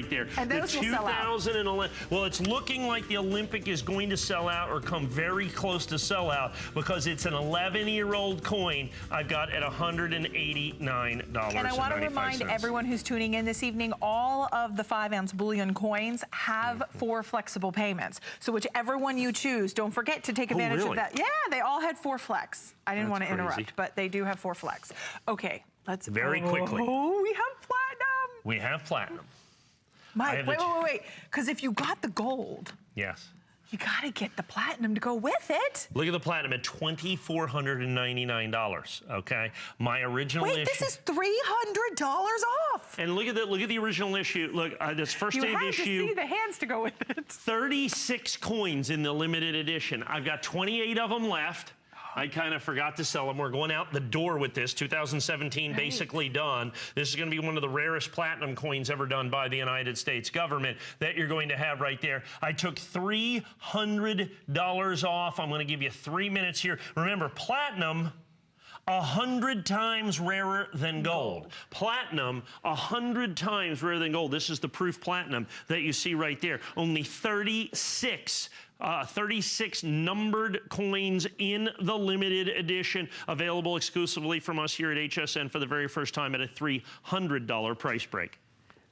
right there. And those will sell out. 2011. Well, it's looking like the Olympic is going to sell out or come very close to sell out because it's an 11-year-old coin I've got at $189. And I want to remind everyone who's tuning in this evening, all of the 5-ounce bullion coins have 4 flexible payments. So whichever one you choose, don't forget to take advantage of that. Yeah, they all had 4 flex. I didn't want to interrupt, but they do have 4 flex. Okay, let's very quickly. Oh, we have platinum. We have platinum. Mike, wait. Because if you got the gold, yes, you got to get the platinum to go with it. Look at the platinum at $2,499. Okay, my original issue. Wait, this is $300 off. And look at the original issue. Look, this first day of issue. You had to see the hands to go with it. 36 coins in the limited edition. I've got 28 of them left. I kind of forgot to sell them. We're going out the door with this. 2017 basically done. This is going to be one of the rarest platinum coins ever done by the United States government that you're going to have right there. I took $300 off. I'm going to give you 3 minutes here. Remember, platinum, 100 times rarer than gold. Platinum, 100 times rarer than gold. This is the proof platinum that you see right there. Only 36 numbered coins in the limited edition, available exclusively from us here at HSN for the very first time at a $300 price break.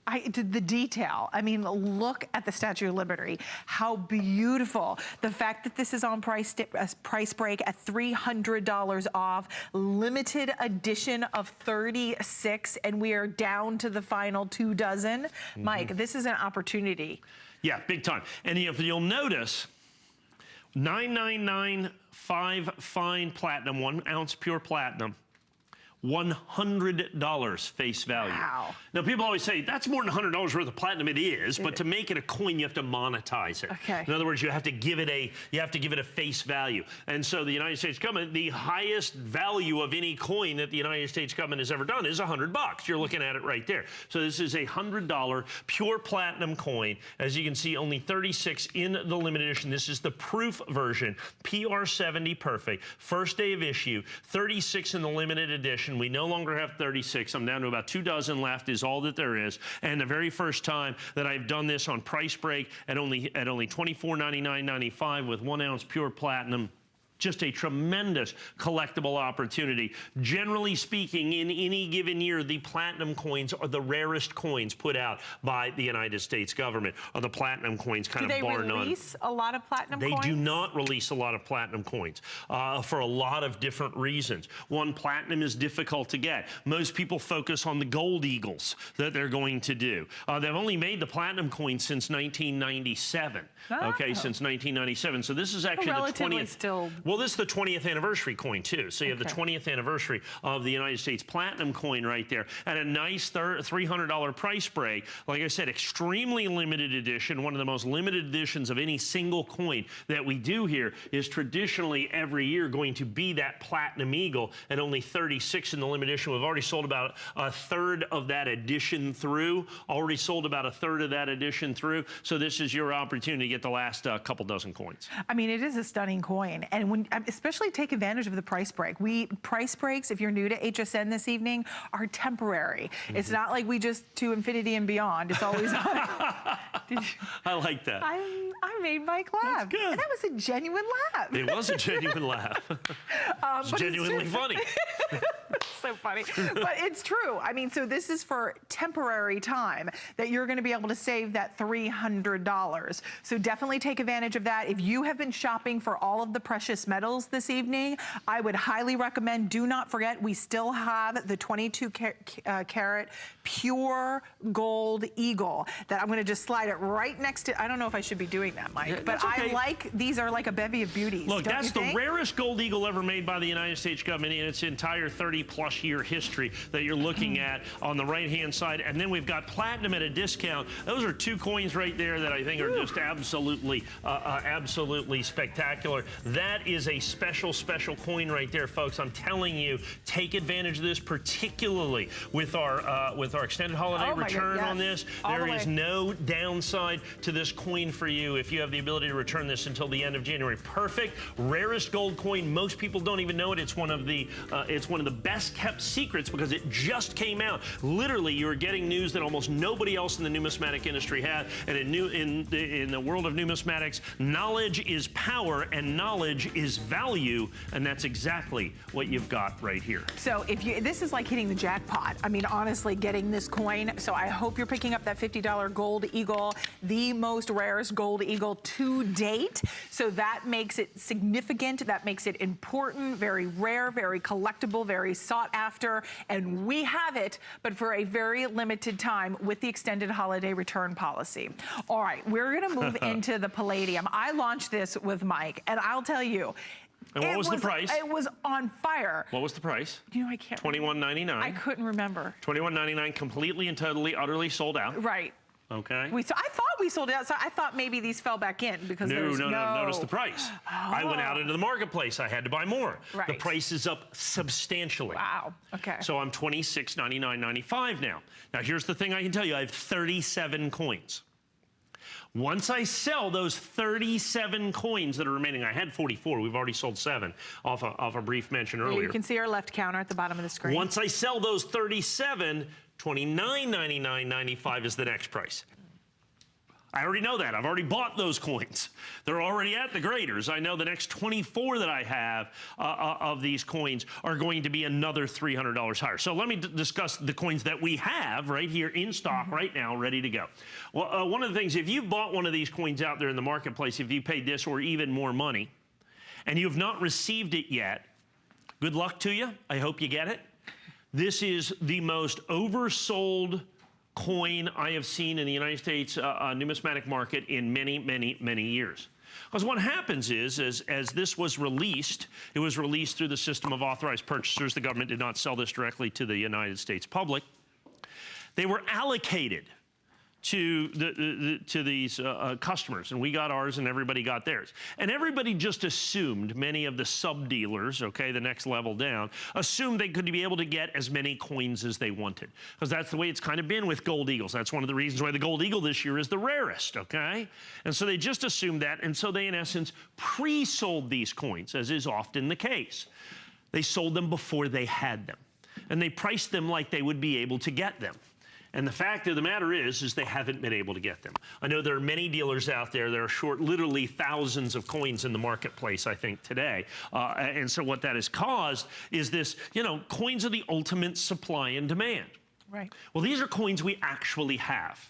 The detail, I mean, look at the Statue of Liberty. How beautiful. The fact that this is on price break at $300 off, limited edition of 36, and we are down to the final 2 dozen. Mike, this is an opportunity. Yeah, big time. And if you'll notice, 9995 fine platinum, 1 ounce pure platinum, $100 face value. Wow. Now, people always say, that's more than $100 worth of platinum. It is, but to make it a coin, you have to monetize it. Okay. In other words, you have to give it a face value. And so the United States government, the highest value of any coin that the United States government has ever done is $100. You're looking at it right there. So this is a $100 pure platinum coin. As you can see, only 36 in the limited edition. This is the proof version, PR70 perfect. First day of issue, 36 in the limited edition. We no longer have 36. I'm down to about 2 dozen left is all that there is. And the very first time that I've done this on price break at only $24.99.95 with 1 ounce pure platinum. Just a tremendous collectible opportunity. Generally speaking, in any given year, the platinum coins are the rarest coins put out by the United States government, or the platinum coins kind of bar none. Do they release a lot of platinum coins? They do not release a lot of platinum coins for a lot of different reasons. One, platinum is difficult to get. Most people focus on the gold eagles that they're going to do. They've only made the platinum coin since 1997. Okay, since 1997. So this is actually the 20th. Well, this is the 20th anniversary coin, too. So you have the 20th anniversary of the United States platinum coin right there at a nice $300 price break. Like I said, extremely limited edition. One of the most limited editions of any single coin that we do here is traditionally every year going to be that platinum eagle at only 36 in the limited edition. We've already sold about a third of that edition through. Already sold about a third of that edition through. So this is your opportunity to get the last couple dozen coins. I mean, it is a stunning coin. And when especially take advantage of the price break. Price breaks, if you're new to HSN this evening, are temporary. It's not like we just to infinity and beyond. It's always on. I like that. I made Mike laugh. That's good. And that was a genuine laugh. It was a genuine laugh. It's genuinely funny. So funny. But it's true. I mean, so this is for temporary time that you're going to be able to save that $300. So definitely take advantage of that. If you have been shopping for all of the precious metals this evening, I would highly recommend, do not forget, we still have the 22 karat pure gold eagle that I'm going to just slide it right next to. I don't know if I should be doing that, Mike, but okay. I like, these are like a bevy of beauties. Look, that's the rarest gold eagle ever made by the United States government in its entire 30+ year history that you're looking at on the right-hand side. And then we've got platinum at a discount. Those are 2 coins right there that I think are just absolutely spectacular. That is a special coin right there, folks. I'm telling you, take advantage of this, particularly with our extended holiday return on this. There is no downside to this coin for you if you have the ability to return this until the end of January. Perfect, rarest gold coin. Most people don't even know it. It's one of the best kept secrets because it just came out. Literally, you were getting news that almost nobody else in the numismatic industry had. And in the world of numismatics, knowledge is power and knowledge is value. And that's exactly what you've got right here. So this is like hitting the jackpot. I mean, honestly, getting this coin. So I hope you're picking up that $50 gold eagle, the most rarest gold eagle to date. So that makes it significant. That makes it important, very rare, very collectible, very sought after. And we have it, but for a very limited time with the extended holiday return policy. All right, we're going to move into the palladium. I launched this with Mike, and I'll tell you, and what was the price? It was on fire. What was the price? You know, I can't $21.99. I couldn't remember. $21.99, completely and totally, utterly sold out. Right. Okay. I thought we sold it out, so I thought maybe these fell back in because no. Notice the price. Oh. I went out into the marketplace. I had to buy more. Right. The price is up substantially. Wow. Okay. So I'm $26.99.95 now. Now here's the thing I can tell you. I have 37 coins. Once I sell those 37 coins that are remaining, I had 44. We've already sold 7 off a brief mention earlier. You can see our left counter at the bottom of the screen. Once I sell those 37, $29.99.95 is the next price. I already know that. I've already bought those coins. They're already at the graders. I know the next 24 that I have of these coins are going to be another $300 higher. So let me discuss the coins that we have right here in stock right now, ready to go. Well, one of the things, if you've bought one of these coins out there in the marketplace, if you paid this or even more money, and you have not received it yet, good luck to you. I hope you get it. This is the most oversold coin I have seen in the United States numismatic market in many, many, many years. Because what happens is, as this was released, it was released through the system of authorized purchasers. The government did not sell this directly to the United States public. They were allocated to these customers, and we got ours and everybody got theirs. And everybody just assumed, many of the sub-dealers, okay, the next level down, assumed they could be able to get as many coins as they wanted. Because that's the way it's kind of been with gold eagles. That's one of the reasons why the gold eagle this year is the rarest, okay? And so they just assumed that, and so they, in essence, pre-sold these coins, as is often the case. They sold them before they had them. And they priced them like they would be able to get them. And the fact of the matter is they haven't been able to get them. I know there are many dealers out there that are short literally thousands of coins in the marketplace, I think, today. And so what that has caused is this, you know, coins are the ultimate supply and demand. Right. Well, these are coins we actually have.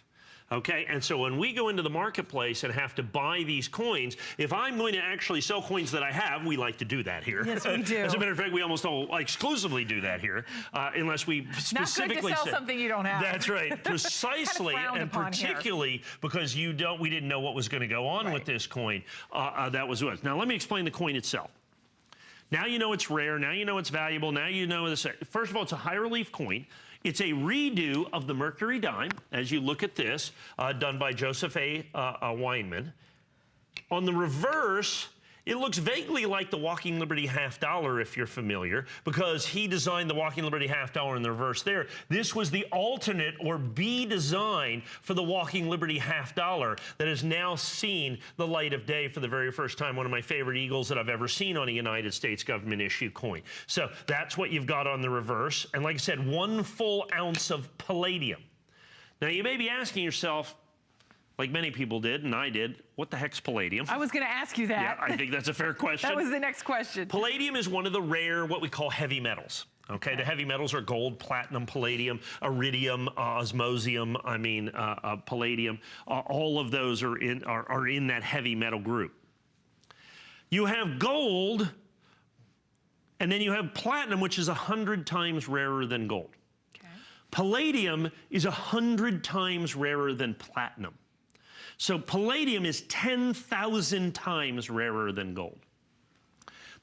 Okay, and so when we go into the marketplace and have to buy these coins, if I'm going to actually sell coins that I have, we like to do that here. Yes, we do. As a matter of fact, we almost all exclusively do that here, unless we specifically Not good to sell something you don't have. That's right, precisely, kind of and particularly here. Because we didn't know what was going to go on with this coin. That was what. Now let me explain the coin itself. Now you know it's rare. Now you know it's valuable. Now you know this. First of all, it's a high relief coin. It's a redo of the Mercury dime, as you look at this, done by Joseph A. Weinman. On the reverse, it looks vaguely like the Walking Liberty half dollar, if you're familiar, because he designed the Walking Liberty half dollar in the reverse there. This was the alternate or B design for the Walking Liberty half dollar that has now seen the light of day for the very first time. One of my favorite eagles that I've ever seen on a United States government issue coin. So that's what you've got on the reverse. And like I said, 1 full ounce of palladium. Now you may be asking yourself, like many people did, and I did, what the heck's palladium? I was going to ask you that. Yeah, I think that's a fair question. That was the next question. Palladium is one of the rare, what we call heavy metals. Okay, the heavy metals are gold, platinum, palladium, iridium, osmosium, palladium. All of those are in that heavy metal group. You have gold, and then you have platinum, which is 100 times rarer than gold. Okay. Palladium is 100 times rarer than platinum. So palladium is 10,000 times rarer than gold.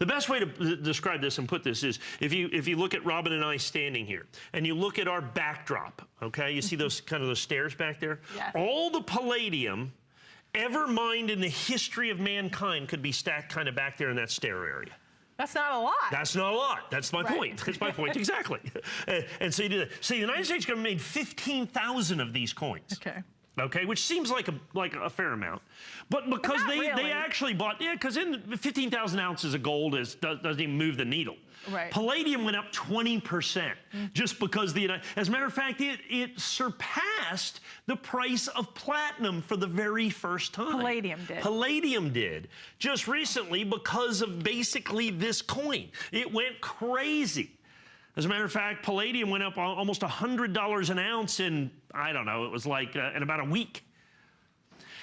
The best way to describe this and put this is if you look at Robin and I standing here and you look at our backdrop, okay, you see those kind of those stairs back there? Yes. All the palladium ever mined in the history of mankind could be stacked kind of back there in that stair area. That's not a lot. That's not a lot. That's my point. That's my point, exactly. And so you do that. So the United States government made 15,000 of these coins. Okay. Okay, which seems like a fair amount, but because they actually bought, yeah, because in 15,000 ounces of gold doesn't even move the needle. Right. Palladium went up 20% just because as a matter of fact, it surpassed the price of platinum for the very first time. Palladium did. Palladium did just recently because of basically this coin. It went crazy. As a matter of fact, palladium went up almost $100 an ounce in, I don't know, it was like in about a week.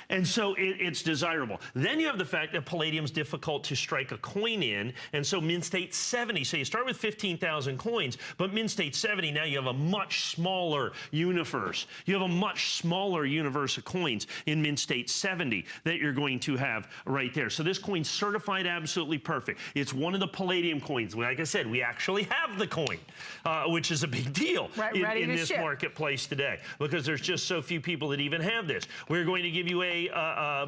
And so it's desirable. Then you have the fact that palladium's difficult to strike a coin in, and so Mint State 70. So you start with 15,000 coins, but Mint State 70, now you have a much smaller universe. You have a much smaller universe of coins in Mint State 70 that you're going to have right there. So this coin's certified absolutely perfect. It's one of the palladium coins. Like I said, we actually have the coin, which is a big deal in this marketplace today, because there's just so few people that even have this. We're going to give you I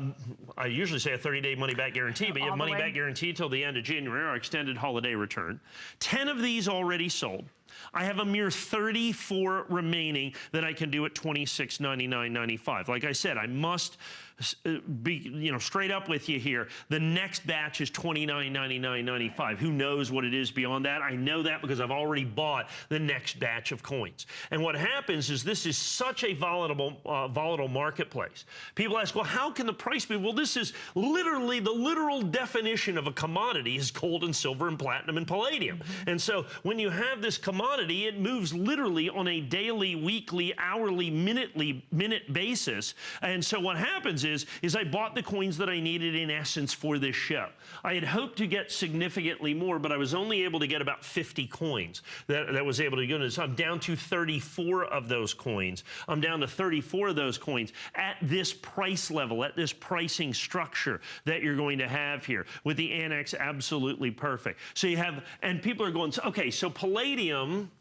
usually say a 30-day money-back guarantee, but you have money-back guarantee till the end of January, our extended holiday return. 10 of these already sold. I have a mere 34 remaining that I can do at $26.99.95. Like I said, I must be straight up with you here. The next batch is $29.99.95. Who knows what it is beyond that? I know that because I've already bought the next batch of coins. And what happens is this is such a volatile marketplace. People ask, well, how can the price be? Well, this is literally the literal definition of a commodity is gold and silver and platinum and palladium. And so when you have this commodity, it moves literally on a daily, weekly, hourly, minute basis. And so what happens is I bought the coins that I needed in essence for this show. I had hoped to get significantly more, but I was only able to get about 50 coins that was able to go. So I'm down to 34 of those coins. I'm down to 34 of those coins at this price level, at this pricing structure that you're going to have here with the annex absolutely perfect. So you have, and people are going, okay, so palladium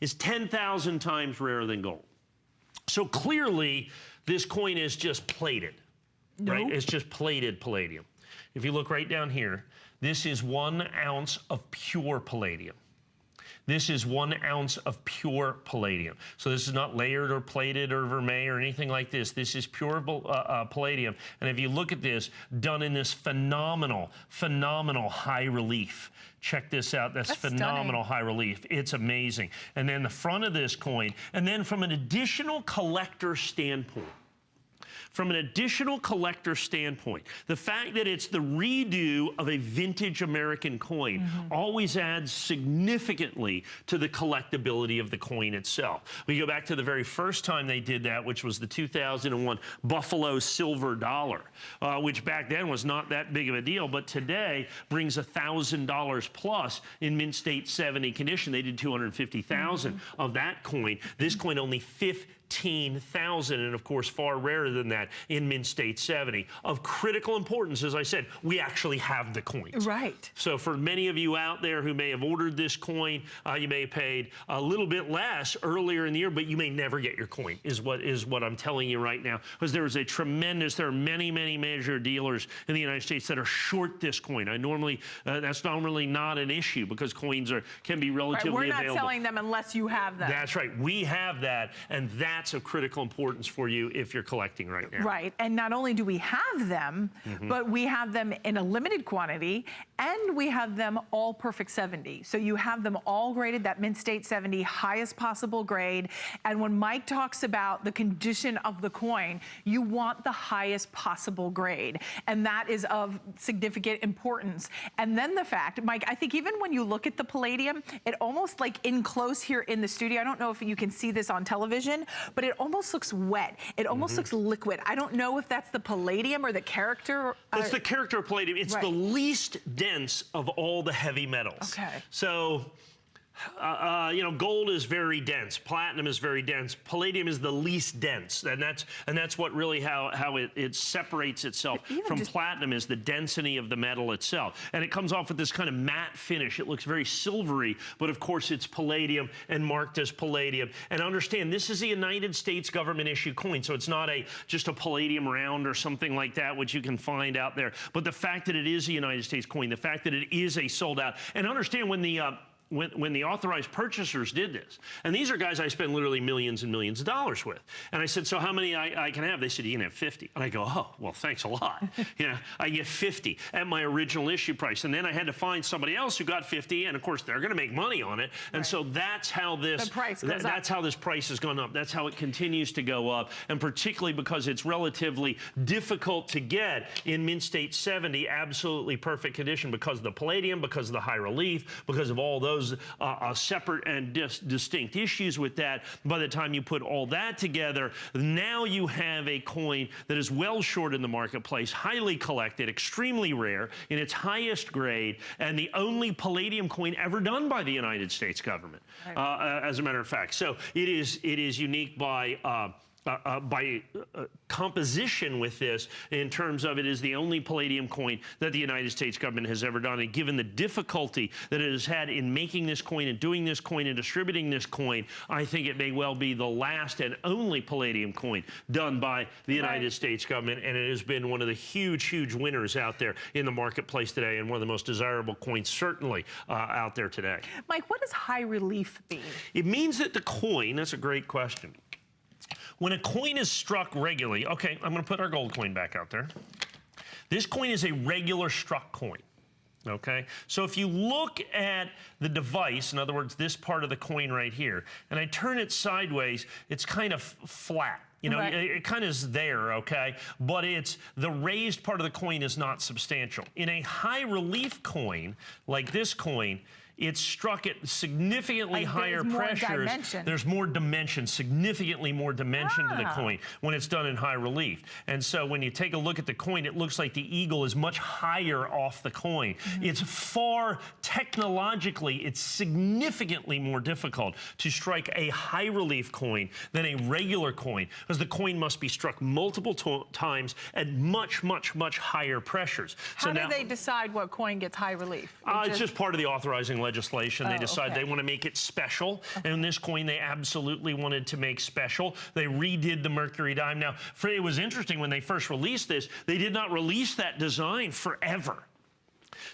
is 10,000 times rarer than gold. So clearly, this coin is just plated, right? It's just plated palladium. If you look right down here, this is 1 ounce of pure palladium. This is 1 ounce of pure palladium. So this is not layered or plated or vermeil or anything like this. This is pure palladium. And if you look at this, done in this phenomenal high relief. Check this out. That's phenomenal high relief. It's amazing. And then the front of this coin, and then from an additional collector standpoint, the fact that it's the redo of a vintage American coin always adds significantly to the collectability of the coin itself. We go back to the very first time they did that, which was the 2001 Buffalo silver dollar, which back then was not that big of a deal, but today brings $1,000 plus in Mint State 70 condition. They did 250,000 of that coin. This coin only 15,000, and of course far rarer than that in Mint State 70. Of critical importance, as I said, we actually have the coins. Right. So for many of you out there who may have ordered this coin, you may have paid a little bit less earlier in the year, but you may never get your coin, is what I'm telling you right now. Because there are many major dealers in the United States that are short this coin. That's normally not an issue because coins can be relatively available. We're not selling them unless you have them. That's right. We have that, and that's of critical importance for you if you're collecting right now. Right, and not only do we have them, but we have them in a limited quantity, and we have them all perfect 70. So you have them all graded, that Mint State 70, highest possible grade. And when Mike talks about the condition of the coin, you want the highest possible grade. And that is of significant importance. And then the fact, Mike, I think even when you look at the palladium, it almost like in close here in the studio, I don't know if you can see this on television, but it almost looks wet. It almost looks liquid. I don't know if that's the palladium or the character. It's the character of palladium. It's the least dense of all the heavy metals. Okay. So, gold is very dense. Platinum is very dense. Palladium is the least dense, and that's what really how it separates itself from platinum is the density of the metal itself, and it comes off with this kind of matte finish. It looks very silvery, but of course it's palladium and marked as palladium. And understand, this is a United States government issue coin, so it's not just a palladium round or something like that, which you can find out there. But the fact that it is a United States coin, the fact that it is a sold out, and understand when when the authorized purchasers did this, and these are guys I spend literally millions and millions of dollars with, and I said, so how many I can have? They said, you can have 50. And I go, oh, well, thanks a lot. I get 50 at my original issue price. And then I had to find somebody else who got 50, and of course, they're going to make money on it. And so that's how this that's how this price has gone up. That's how it continues to go up, and particularly because it's relatively difficult to get in Mint State 70, absolutely perfect condition because of the palladium, because of the high relief, because of all those separate and distinct issues with that. By the time you put all that together, now you have a coin that is well short in the marketplace, highly collected, extremely rare, in its highest grade, and the only palladium coin ever done by the United States government, as a matter of fact. So it is unique by composition with this, in terms of it is the only palladium coin that the United States government has ever done. And given the difficulty that it has had in making this coin and doing this coin and distributing this coin, I think it may well be the last and only palladium coin done by the United States government. And it has been one of the huge winners out there in the marketplace today, and one of the most desirable coins certainly out there today. Mike, what does high relief mean? It means that the coin, that's a great question. When a coin is struck regularly, okay, I'm going to put our gold coin back out there. This coin is a regular struck coin, okay? So if you look at the device, in other words, this part of the coin right here, and I turn it sideways, it's kind of flat. You know, it kind of is there, okay? But it's the raised part of the coin is not substantial. In a high relief coin, like this coin, it's struck at significantly higher pressures. There's more dimension, significantly more dimension to the coin when it's done in high relief. And so when you take a look at the coin, it looks like the eagle is much higher off the coin. It's far, technologically, it's significantly more difficult to strike a high relief coin than a regular coin, because the coin must be struck multiple times at much higher pressures. How do they decide what coin gets high relief? It's just part of the authorizing legislation. They decide they want to make it special, and this coin they absolutely wanted to make special. They redid the mercury dime. Now, it was interesting when they first released this, they did not release that design forever.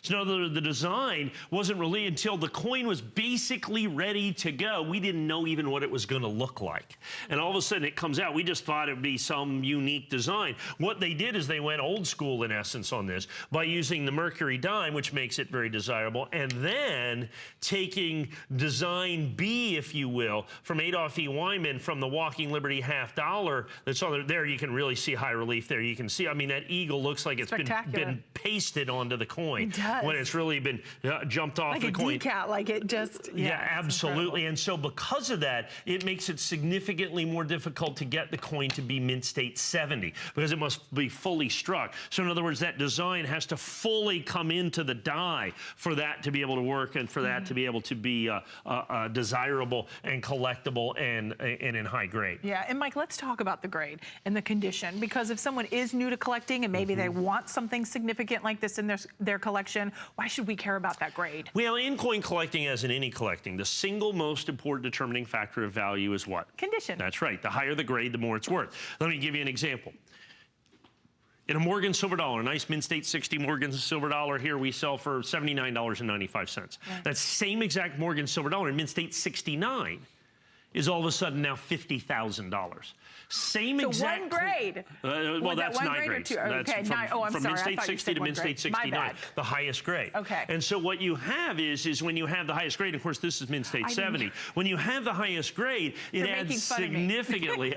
So the design wasn't released until the coin was basically ready to go. We didn't know even what it was going to look like. And all of a sudden it comes out. We just thought it would be some unique design. What they did is they went old school, in essence, on this by using the mercury dime, which makes it very desirable, and then taking design B, if you will, from Adolph E. Wyman, from the Walking Liberty $50 that's on there. You can really see high relief there. You can see, I mean, that eagle looks like it's been pasted onto the coin. When it's really been jumped off the coin. Like a decal, like it just, absolutely. And so because of that, it makes it significantly more difficult to get the coin to be Mint State 70, because it must be fully struck. So in other words, that design has to fully come into the die for that to be able to work, and for that to be able to be desirable and collectible and in high grade. Yeah, and Mike, let's talk about the grade and the condition, because if someone is new to collecting and maybe they want something significant like this in their collection, why should we care about that grade? Well, in coin collecting, as in any collecting, the single most important determining factor of value is what? Condition. That's right. The higher the grade, the more it's worth. Let me give you an example. In a Morgan silver dollar, a nice Mint State 60 Morgan silver dollar here, we sell for $79.95. That same exact Morgan silver dollar in Mint State 69 is all of a sudden now $50,000. Same exact. One grade. Well, that's 9 grades. Okay, from Mint State 60 to Mint State 69, the highest grade. Okay. And so what you have is when you have the highest grade, of course, this is Mint State 70. When you have the highest grade, it adds significantly.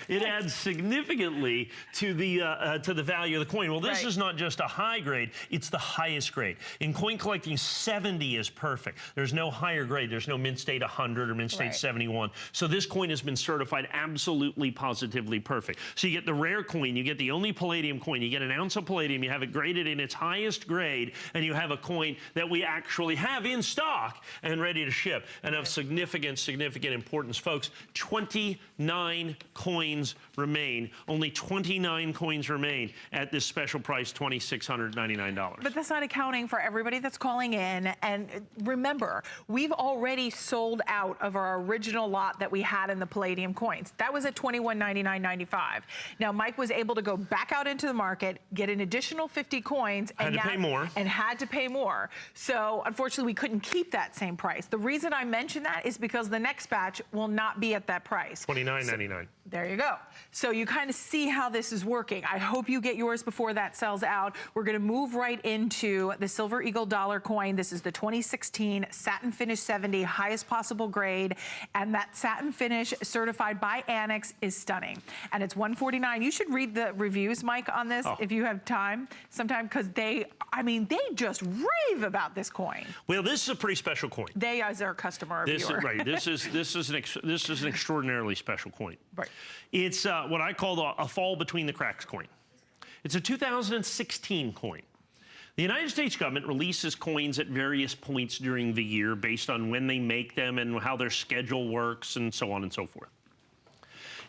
It adds significantly to the value of the coin. Well, this is not just a high grade; it's the highest grade. In coin collecting, 70 is perfect. There's no higher grade. There's no Mint State 100 or Mint State 71. So this coin has been certified absolutely positively perfect. So you get the rare coin, you get the only palladium coin, you get an ounce of palladium, you have it graded in its highest grade, and you have a coin that we actually have in stock and ready to ship, and of significant importance. Folks, 29 coins remain. Only 29 coins remain at this special price, $2,699. But that's not accounting for everybody that's calling in. And remember, we've already sold out of our original lot spot that we had in the palladium coins. That was at $21.99.95. Now, Mike was able to go back out into the market, get an additional 50 coins, and had to pay more. And had to pay more. So unfortunately, we couldn't keep that same price. The reason I mention that is because the next batch will not be at that price. $29.99. There you go. So you kind of see how this is working. I hope you get yours before that sells out. We're going to move right into the Silver Eagle dollar coin. This is the 2016 satin finish 70, highest possible grade. And that satin finish certified by Annex is stunning. And it's $149. You should read the reviews, Mike, on this if you have time sometime, because they just rave about this coin. Well, this is a pretty special coin. They, as our customer reviewer. Right. This is an extraordinarily special coin. Right. It's what I call a fall between the cracks coin. It's a 2016 coin. The United States government releases coins at various points during the year based on when they make them and how their schedule works and so on and so forth.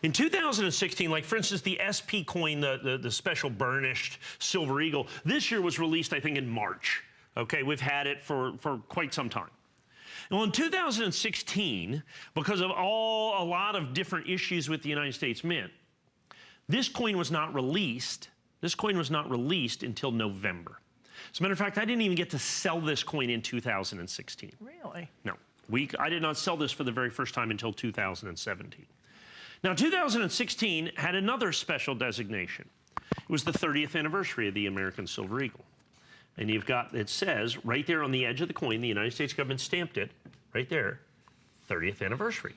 In 2016, like for instance, the SP coin, the special burnished Silver Eagle, this year was released, I think, in March. Okay, we've had it for quite some time. Well, in 2016, because of a lot of different issues with the United States Mint, this coin was not released. This coin was not released until November. As a matter of fact, I didn't even get to sell this coin in 2016. Really? No, I did not sell this for the very first time until 2017. Now, 2016 had another special designation. It was the 30th anniversary of the American Silver Eagle. And you've got, it says right there on the edge of the coin, the United States government stamped it right there, 30th anniversary.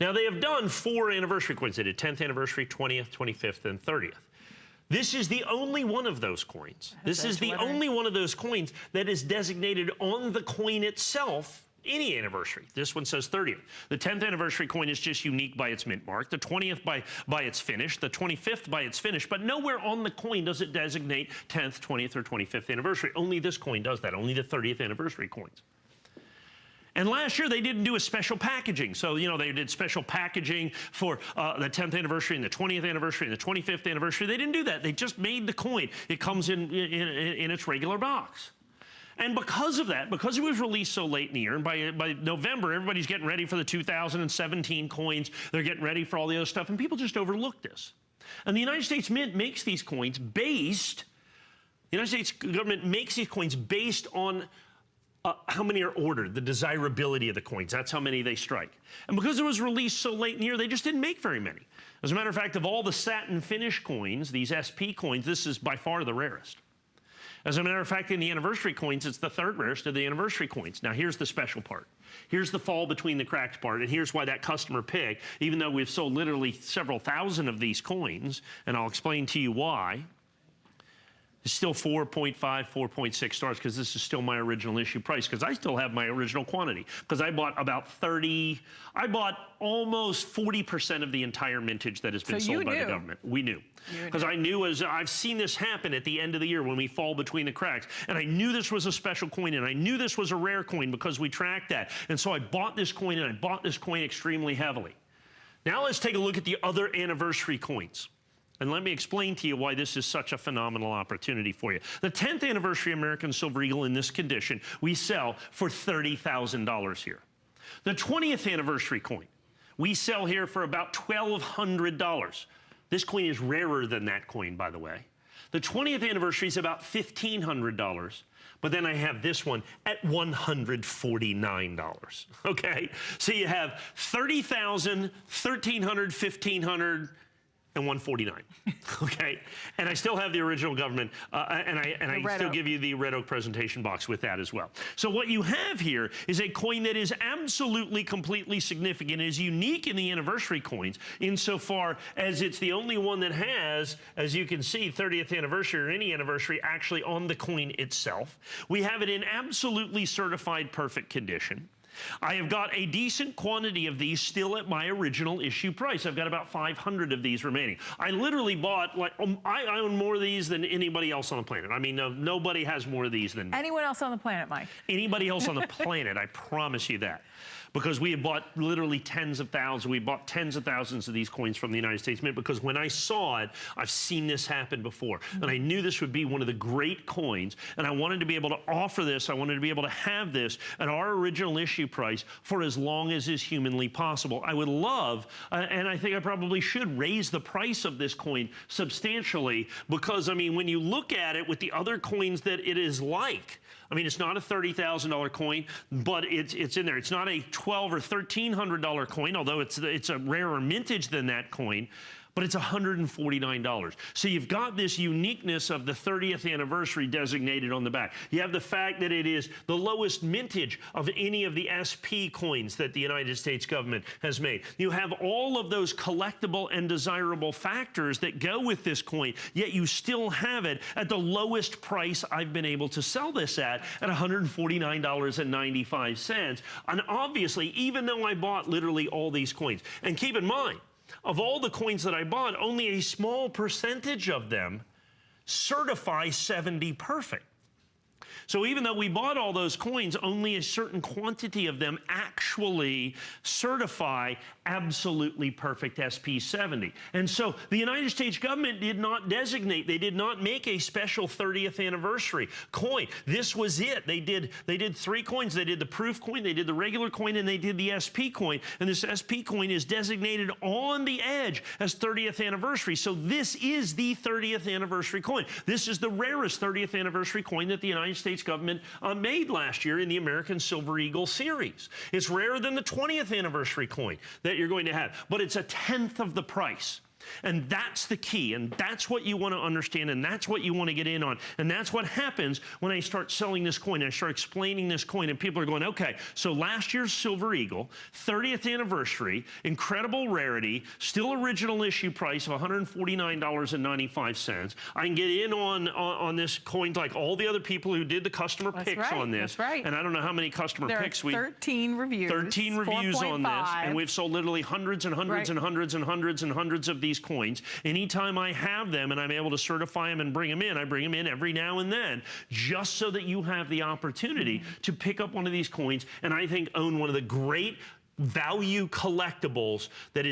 Now, they have done 4 anniversary coins. They did 10th anniversary, 20th, 25th, and 30th. This is the only one of those coins. This is the only one of those coins that is designated on the coin itself any anniversary. This one says 30th. The 10th anniversary coin is just unique by its mint mark, the 20th by its finish, the 25th by its finish, but nowhere on the coin does it designate 10th, 20th, or 25th anniversary. Only this coin does that, only the 30th anniversary coins. And last year, they didn't do a special packaging. So, you know, they did special packaging for the 10th anniversary and the 20th anniversary and the 25th anniversary. They didn't do that. They just made the coin. It comes in its regular box. And because of that, because it was released so late in the year, and by November, everybody's getting ready for the 2017 coins. They're getting ready for all the other stuff, and people just overlooked this. And the United States Mint makes these coins based, the United States government makes these coins based on how many are ordered, the desirability of the coins. That's how many they strike. And because it was released so late in the year, they just didn't make very many. As a matter of fact, of all the satin finish coins, these SP coins, this is by far the rarest. As a matter of fact, in the anniversary coins, it's the 3rd rarest of the anniversary coins. Now, here's the special part. Here's the fall between the cracks part, and here's why that customer picked, even though we've sold literally several thousand of these coins, and I'll explain to you why. It's still 4.5, 4.6 stars, because this is still my original issue price, because I still have my original quantity, because I bought almost 40% of the entire mintage that has been sold by the government. We knew. Because I knew, I've seen this happen at the end of the year when we fall between the cracks, and I knew this was a special coin, and I knew this was a rare coin because we tracked that. And so I bought this coin, and I bought this coin extremely heavily. Now let's take a look at the other anniversary coins. And let me explain to you why this is such a phenomenal opportunity for you. The 10th anniversary American Silver Eagle in this condition, we sell for $30,000 here. The 20th anniversary coin, we sell here for about $1,200. This coin is rarer than that coin, by the way. The 20th anniversary is about $1,500. But then I have this one at $149, okay? So you have $30,000, $1,300, $1,500, and $149, okay? And I still have the original government, and I still give you the Red Oak presentation box with that as well. So what you have here is a coin that is absolutely, completely significant, is unique in the anniversary coins, insofar as it's the only one that has, as you can see, 30th anniversary or any anniversary actually on the coin itself. We have it in absolutely certified perfect condition. I have got a decent quantity of these still at my original issue price. I've got about 500 of these remaining. I literally bought, like, I own more of these than anybody else on the planet. I mean, nobody has more of these than me. Anyone else on the planet, Mike? Anybody else on the planet, I promise you that. because we had bought literally tens of thousands. We bought tens of thousands of these coins from the United States Mint because when I saw it, I've seen this happen before. And I knew this would be one of the great coins. And I wanted to be able to offer this. I wanted to be able to have this at our original issue price for as long as is humanly possible. I would love, and I think I probably should, raise the price of this coin substantially because, I mean, when you look at it with the other coins that it is like, I mean, it's not a $30,000 coin, but it's in there. It's not a $1,200 or $1,300 coin, although it's a rarer mintage than that coin. But it's $149. So you've got this uniqueness of the 30th anniversary designated on the back. You have the fact that it is the lowest mintage of any of the SP coins that the United States government has made. You have all of those collectible and desirable factors that go with this coin, yet you still have it at the lowest price I've been able to sell this at $149.95. And obviously, even though I bought literally all these coins, and keep in mind, of all the coins that I bought, only a small percentage of them certify 70 perfect. So even though we bought all those coins, only a certain quantity of them actually certify absolutely perfect SP70. And so the United States government did not designate, they did not make a special 30th anniversary coin. This was it. They did 3 coins. They did the proof coin, they did the regular coin, and they did the SP coin. And this SP coin is designated on the edge as 30th anniversary. So this is the 30th anniversary coin. This is the rarest 30th anniversary coin that the United States government made last year in the American Silver Eagle series. It's rarer than the 20th anniversary coin that you're going to have, but it's a 1/10 of the price. And that's the key, and that's what you want to understand, and that's what you want to get in on. And that's what happens when I start selling this coin. I start explaining this coin, and people are going, okay, so last year's Silver Eagle, 30th anniversary, incredible rarity, still original issue price of $149.95. I can get in on this coin like all the other people who did the customer picks on this. That's right. And I don't know how many customer picks we... 13 reviews. 13 reviews on this, and we've sold literally hundreds and hundreds and hundreds and hundreds and hundreds of these coins. Anytime I have them and I'm able to certify them and bring them in, I bring them in every now and then, just so that you have the opportunity to pick up one of these coins and I think own one of the great value collectibles that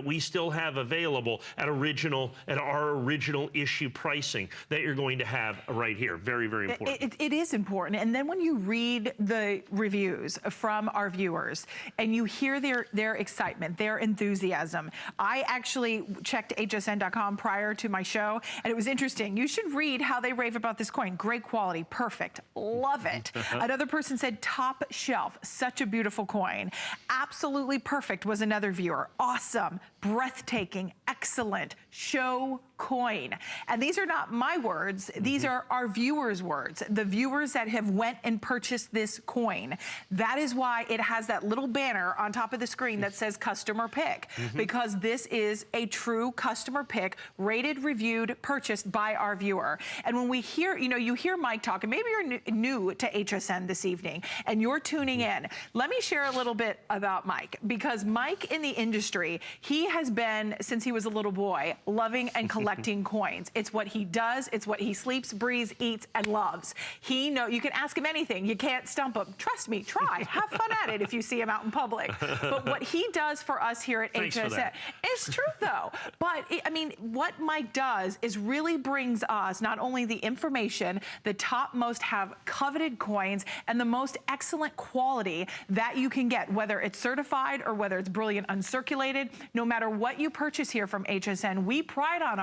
we still have available at our original issue pricing that you're going to have right here. Very, very important. It is important. And then when you read the reviews from our viewers and you hear their excitement, their enthusiasm. I actually checked hsn.com prior to my show, and it was interesting. You should read how they rave about this coin. Great quality, perfect, love it. Another person said top shelf, such a beautiful coin. Absolutely perfect was another viewer. Awesome, breathtaking, excellent, show coin. And these are not my words. These are our viewers' words. The viewers that have went and purchased this coin. That is why it has that little banner on top of the screen that says customer pick, because this is a true customer pick, rated, reviewed, purchased by our viewer. And when we hear, you hear Mike talk, and maybe you're new to HSN this evening and you're tuning in. Let me share a little bit about Mike, because Mike in the industry, he has been, since he was a little boy, loving and collecting coins. It's what he does. It's what he sleeps, breathes, eats, and loves. You can ask him anything. You can't stump him. Trust me, try. Have fun at it if you see him out in public. But what he does for us here at HSN, it's true though. But I mean, what Mike does is really brings us not only the information, the top most have coveted coins, and the most excellent quality that you can get, whether it's certified or whether it's brilliant uncirculated. No matter what you purchase here from HSN, we pride on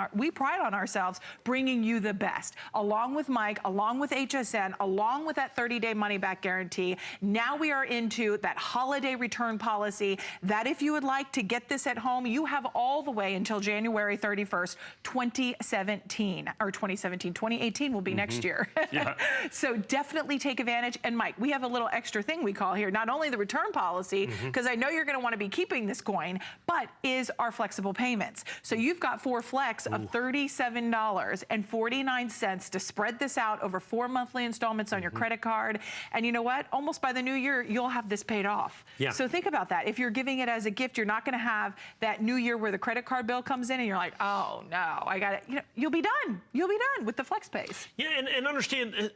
ourselves bringing you the best. Along with Mike, along with HSN, along with that 30-day money-back guarantee, now we are into that holiday return policy that if you would like to get this at home, you have all the way until January 31st, 2017, or 2018 will be next year. So definitely take advantage. And Mike, we have a little extra thing we call here, not only the return policy, because I know you're going to want to be keeping this coin, but is our flexible payments. So you've got 4 flex of $37.49 to spread this out over 4 monthly installments on your credit card. And you know what? Almost by the new year, you'll have this paid off. So think about that. If you're giving it as a gift, you're not going to have that new year where the credit card bill comes in and you're like, oh no, I got it. You'll be done. You'll be done with the flex pays. Yeah, and understand,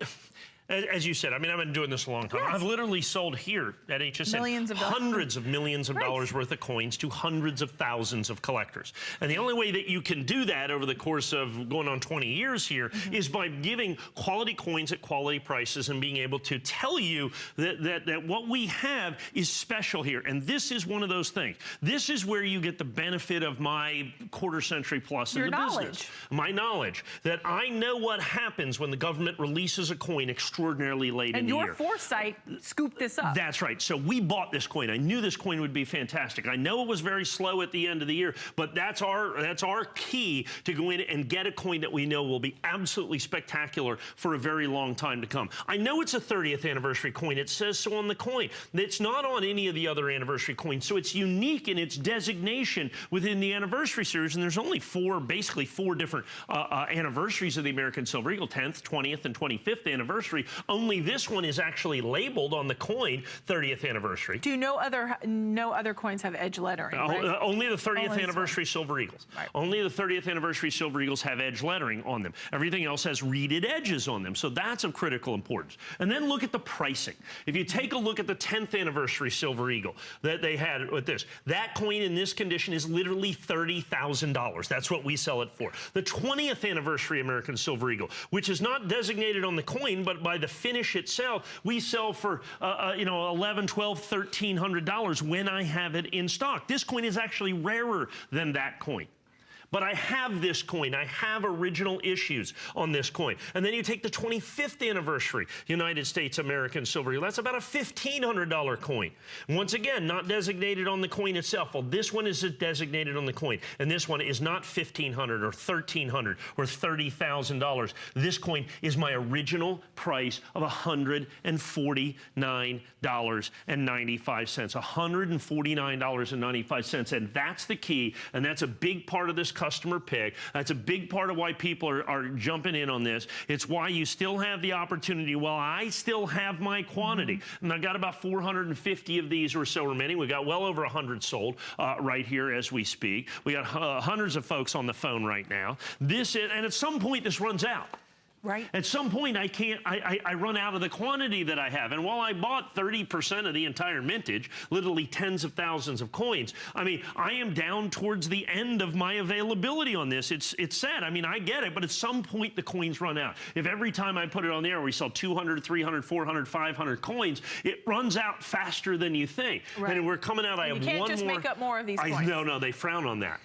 As you said, I mean, I've been doing this a long time. Yes. I've literally sold here at HSN Millions of dollars. hundreds of millions of Right. dollars worth of coins to hundreds of thousands of collectors. And the only way that you can do that over the course of going on 20 years here is by giving quality coins at quality prices and being able to tell you that what we have is special here. And this is one of those things. This is where you get the benefit of my quarter century plus in the business. My knowledge that I know what happens when the government releases a coin extraordinarily late in the year. And your foresight scooped this up. That's right. So we bought this coin. I knew this coin would be fantastic. I know it was very slow at the end of the year, but that's our key to go in and get a coin that we know will be absolutely spectacular for a very long time to come. I know it's a 30th anniversary coin. It says so on the coin. It's not on any of the other anniversary coins, so it's unique in its designation within the anniversary series, and there's only basically four different anniversaries of the American Silver Eagle, 10th, 20th, and 25th anniversary. Only this one is actually labeled on the coin 30th anniversary. Do no other coins have edge lettering, right? Only the 30th anniversary Silver Eagles. Right. Only the 30th anniversary Silver Eagles have edge lettering on them. Everything else has reeded edges on them, so that's of critical importance. And then look at the pricing. If you take a look at the 10th anniversary Silver Eagle that they had with this, that coin in this condition is literally $30,000. That's what we sell it for. The 20th anniversary American Silver Eagle, which is not designated on the coin, but by the finish itself, we sell for $1,100, $1,200, $1,300 when I have it in stock. This coin is actually rarer than that coin. But I have this coin. I have original issues on this coin. And then you take the 25th anniversary United States American Silver Eagle. That's about a $1,500 coin. Once again, not designated on the coin itself. Well, this one is designated on the coin. And this one is not $1,500 or $1,300 or $30,000. This coin is my original price of $149.95. $149.95. And that's the key. And that's a big part of this customer pick. That's a big part of why people are jumping in on this. It's why you still have the opportunity. Well, I still have my quantity. And I've got about 450 of these or so remaining. We got well over 100 sold right here as we speak. We got hundreds of folks on the phone right now. And at some point this runs out. Right. At some point, I run out of the quantity that I have. And while I bought 30% of the entire mintage, literally tens of thousands of coins, I mean, I am down towards the end of my availability on this. It's sad. I mean, I get it, but at some point, the coins run out. If every time I put it on there, we sell 200, 300, 400, 500 coins, it runs out faster than you think. Right. And we're coming out, I have one more. You can't just make up more of these coins. No, they frown on that.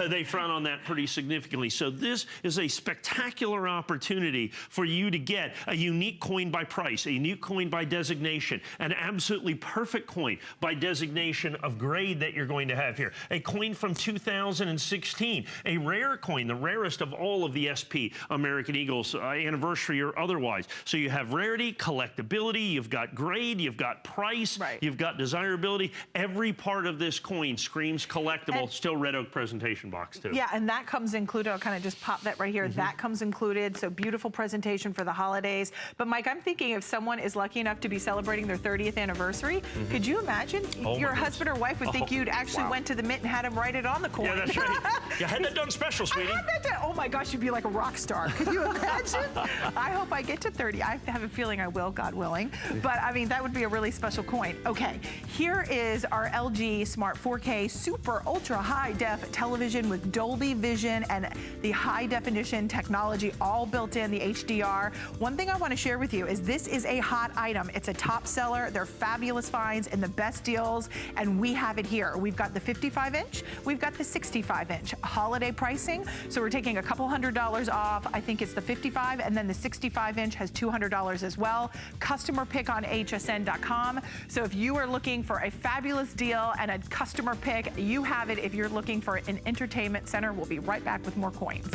They frown on that pretty significantly. So this is a spectacular opportunity for you to get a unique coin by price, a unique coin by designation, an absolutely perfect coin by designation of grade that you're going to have here. A coin from 2016, a rare coin, the rarest of all of the SP American Eagles anniversary or otherwise. So you have rarity, collectability, you've got grade, you've got price, you've got desirability. Every part of this coin screams collectible. And still red oak presentation box too. Yeah, and that comes included. I'll kind of just pop that right here. That comes included. So beautiful presentation for the holidays. But Mike, I'm thinking if someone is lucky enough to be celebrating their 30th anniversary, could you imagine your husband or wife would think you'd actually went to the mint and had him write it on the coin? Yeah, that's right. You had that done special, sweetie. I had that done. Oh my gosh, you'd be like a rock star. Could you imagine? I hope I get to 30. I have a feeling I will, God willing. But I mean, that would be a really special coin. Okay, here is our LG Smart 4K Super Ultra High Def television with Dolby Vision and the high definition technology all built in, the HDR. One thing I want to share with you is this is a hot item. It's a top seller. They're fabulous finds and the best deals, and we have it here. We've got the 55-inch, we've got the 65-inch holiday pricing. So we're taking a couple $100 off. I think it's the 55, and then the 65-inch has $200 as well. Customer pick on hsn.com. So if you are looking for a fabulous deal and a customer pick, you have it. If you're looking for an entertainment center, we'll be right back with more coins.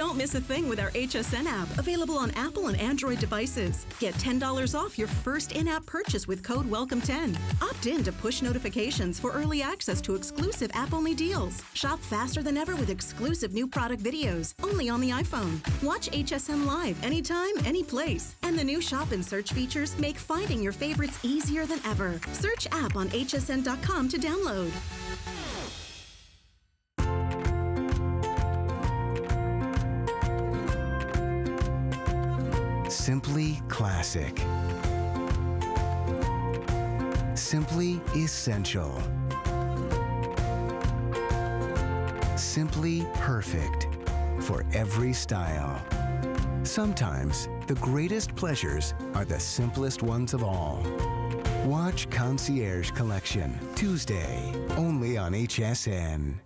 Don't miss a thing with our HSN app, available on Apple and Android devices. Get $10 off your first in-app purchase with code WELCOME10. Opt in to push notifications for early access to exclusive app-only deals. Shop faster than ever with exclusive new product videos, only on the iPhone. Watch HSN Live anytime, any place. And the new shop and search features make finding your favorites easier than ever. Search app on hsn.com to download. Simply classic. Simply essential. Simply perfect for every style. Sometimes the greatest pleasures are the simplest ones of all. Watch Concierge Collection, Tuesday, only on HSN.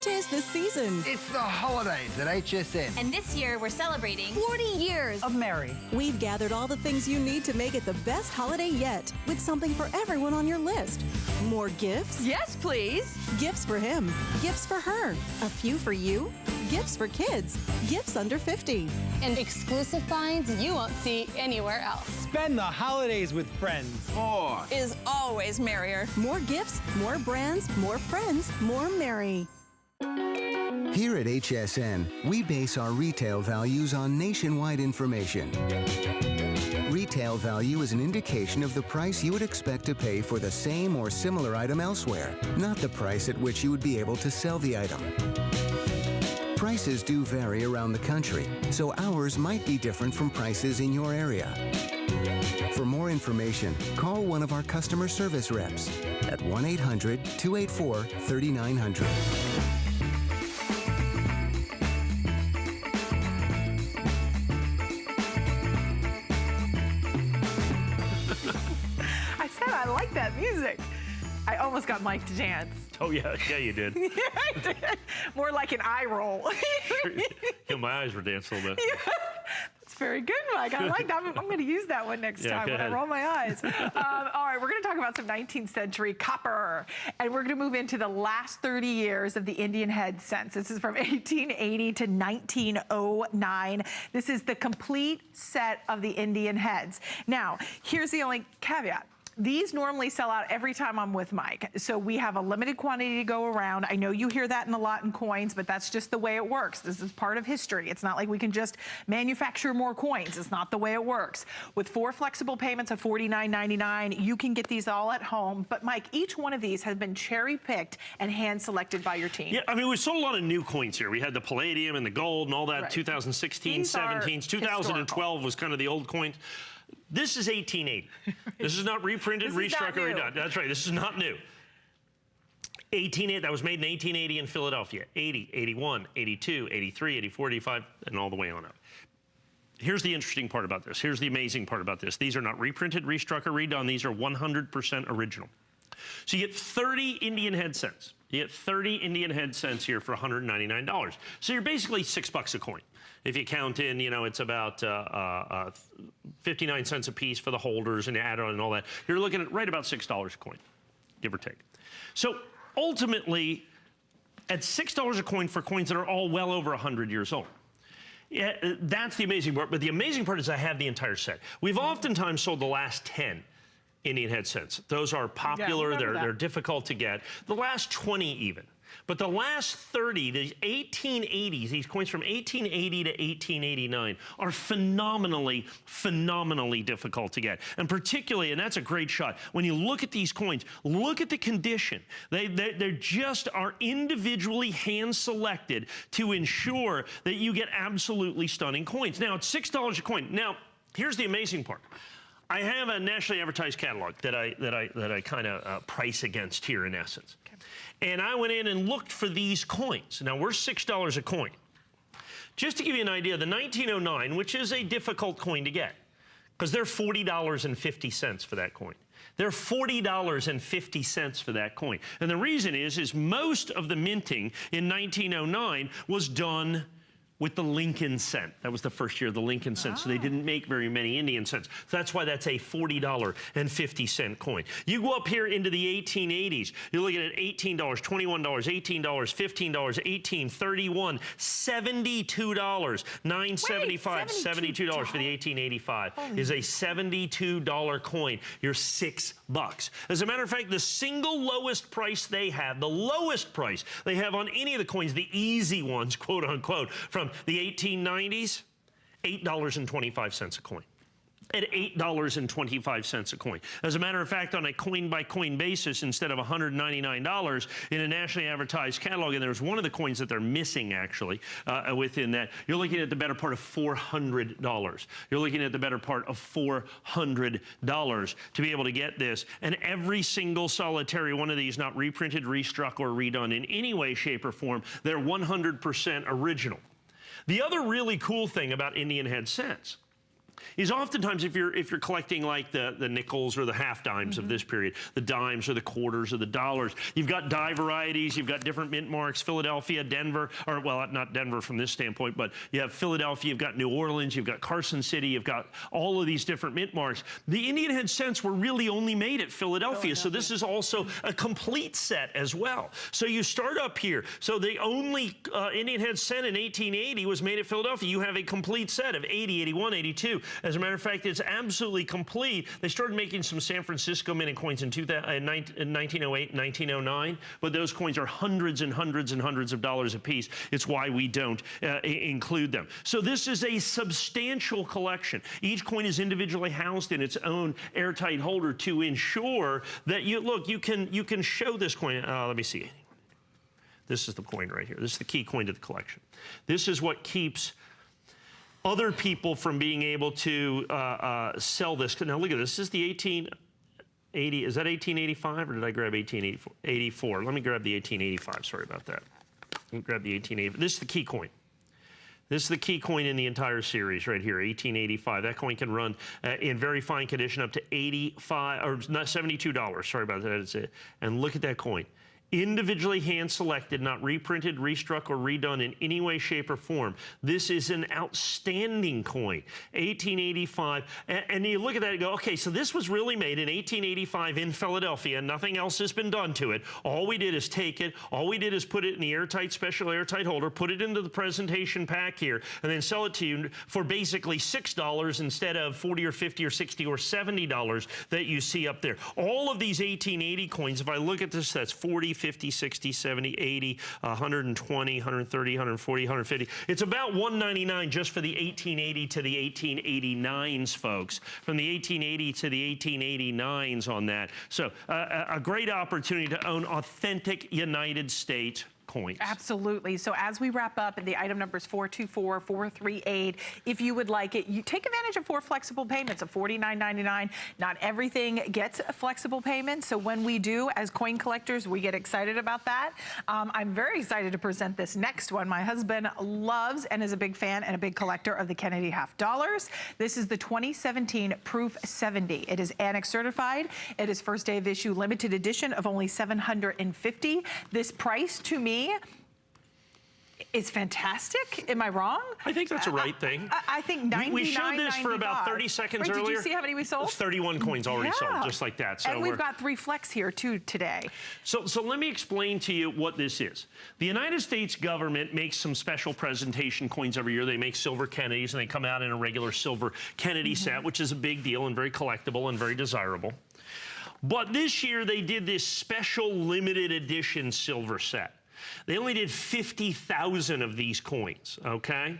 'Tis the season. It's the holidays at HSN. And this year we're celebrating 40 years of Mary. We've gathered all the things you need to make it the best holiday yet, with something for everyone on your list. More gifts? Yes, please. Gifts for him. Gifts for her. A few for you. Gifts for kids. Gifts under 50. And exclusive finds you won't see anywhere else. Spend the holidays with friends. More Is always merrier. More gifts, more brands, more friends, more merry. Here at HSN, we base our retail values on nationwide information. Retail value is an indication of the price you would expect to pay for the same or similar item elsewhere, not the price at which you would be able to sell the item. Prices do vary around the country, so ours might be different from prices in your area. For more information, call one of our customer service reps at 1-800-284-3900. I said I like that music. I almost got Mike to dance. Oh, yeah, you did. Yeah, I did. More like an eye roll. Yeah, my eyes were dancing a little bit. Yeah. That's very good, Mike. I like that. I'm going to use that one next time when I roll my eyes. All right, we're going to talk about some 19th century copper. And we're going to move into the last 30 years of the Indian head census. This is from 1880 to 1909. This is the complete set of the Indian heads. Now, here's the only caveat. These normally sell out every time I'm with Mike. So we have a limited quantity to go around. I know you hear that in a lot in coins, but that's just the way it works. This is part of history. It's not like we can just manufacture more coins. It's not the way it works. With 4 flexible payments of $49.99, you can get these all at home. But Mike, each one of these has been cherry-picked and hand-selected by your team. Yeah, I mean, we sold a lot of new coins here. We had the palladium and the gold and all that, Right. 2016, These are 17, 2012 historical. was kind of the old coins. This is 1880. This is not reprinted, This is not restruck, or new. redone. That's right, this is not new. 1880, that was made in 1880 in Philadelphia. 80, 81, 82, 83, 84, 85, and all the way on up. Here's the interesting part about this. Here's the amazing part about this. These are not reprinted, restruck, or redone. These are 100% original. So you get 30 Indian head cents. You get 30 Indian head cents here for $199. So you're basically $6 a coin. If you count in, you know, it's about 59 cents a piece for the holders and add on and all that. You're looking at right about $6 a coin, give or take. So ultimately, at $6 a coin for coins that are all well over 100 years old. Yeah, that's the amazing part. But the amazing part is I have the entire set. We've oftentimes sold the last 10 Indian head cents. Those are popular, Yeah, they're difficult to get. The last 20 even. But the last 30, these 1880s, these coins from 1880 to 1889 are phenomenally, phenomenally difficult to get. And particularly, and that's a great shot, when you look at these coins, look at the condition. They just are individually hand-selected to ensure that you get absolutely stunning coins. Now, it's $6 a coin. Now, here's the amazing part. I have a nationally advertised catalog that I kind of price against here in essence. Okay. And I went in and looked for these coins. Now we're $6 a coin. Just to give you an idea, the 1909, which is a difficult coin to get, because they're $40.50 for that coin. They're $40.50 for that coin. And the reason is most of the minting in 1909 was done with the Lincoln cent. That was the first year of the Lincoln cent, so they didn't make very many Indian cents. So that's why that's a $40.50 coin. You go up here into the 1880s, you're looking at $18, $21, $18, $15, $18, $31, $72, $9.75, $72 for the 1885 is a $72 coin. You're $6. As a matter of fact, the single lowest price they have, the lowest price they have on any of the coins, the easy ones, quote unquote, from the 1890s, $8.25 a coin. At $8.25 a coin. As a matter of fact, on a coin-by-coin basis, instead of $199 in a nationally advertised catalog, and there's one of the coins that they're missing, actually, within that, you're looking at the better part of $400. You're looking at the better part of $400 to be able to get this. And every single solitary one of these, not reprinted, restruck, or redone in any way, shape, or form, they're 100% original. The other really cool thing about Indian head cents is oftentimes if you're collecting like the nickels or the half dimes of this period, the dimes or the quarters or the dollars, you've got die varieties, you've got different mint marks, Philadelphia, Denver, or well, not Denver from this standpoint, but you have Philadelphia, you've got New Orleans, you've got Carson City, you've got all of these different mint marks. The Indian head cents were really only made at Philadelphia, so this is also a complete set as well. So you start up here. So the only Indian head cent in 1880 was made at Philadelphia. You have a complete set of 80, 81, 82. As a matter of fact, it's absolutely complete. They started making some San Francisco minted coins in 1908, 1909, but those coins are hundreds and hundreds and hundreds of dollars a piece. It's why we don't include them. So this is a substantial collection. Each coin is individually housed in its own airtight holder to ensure that you can show this coin. Let me see. This is the coin right here. This is the key coin to the collection. This is what keeps other people from being able to sell this. Now look at this. This is the 1880. Is that 1885 or did I grab 1884? Let me grab the 1885. Sorry about that. Let me grab the 1880. This is the key coin. This is the key coin in the entire series right here, 1885. That coin can run in very fine condition up to $85 or not $72. Sorry about that. That's it. And look at that coin. Individually hand-selected, not reprinted, restruck, or redone in any way, shape, or form. This is an outstanding coin, 1885. And you look at that and go, okay, so this was really made in 1885 in Philadelphia. Nothing else has been done to it. All we did is take it. All we did is put it in the airtight, special airtight holder, put it into the presentation pack here, and then sell it to you for basically $6 instead of $40 or $50 or $60 or $70 that you see up there. All of these 1880 coins, if I look at this, that's 40, 50, 60, 70, 80, 120, 130, 140, 150. It's about $199 just for the 1880 to the 1889s, folks. From the 1880 to the 1889s on that. So a great opportunity to own authentic United States coins. Absolutely. So as we wrap up, the item number is 424, 438. If you would like it, you take advantage of 4 flexible payments of $49.99. Not everything gets a flexible payment. So when we do, as coin collectors, we get excited about that. I'm very excited to present this next one. My husband loves and is a big fan and a big collector of the Kennedy half dollars. This is the 2017 Proof 70. It is annex certified. It is first day of issue, limited edition of only 750. This price to me is fantastic. Am I wrong? I think that's the right thing. I think $99.95. We showed this for about 30 seconds earlier. Did you see how many we sold? 31 coins already sold, just like that. So and we've got 3 flex here too today. So let me explain to you what this is. The United States government makes some special presentation coins every year. They make silver Kennedys, and they come out in a regular silver Kennedy set, which is a big deal and very collectible and very desirable. But this year they did this special limited edition silver set. They only did 50,000 of these coins, okay?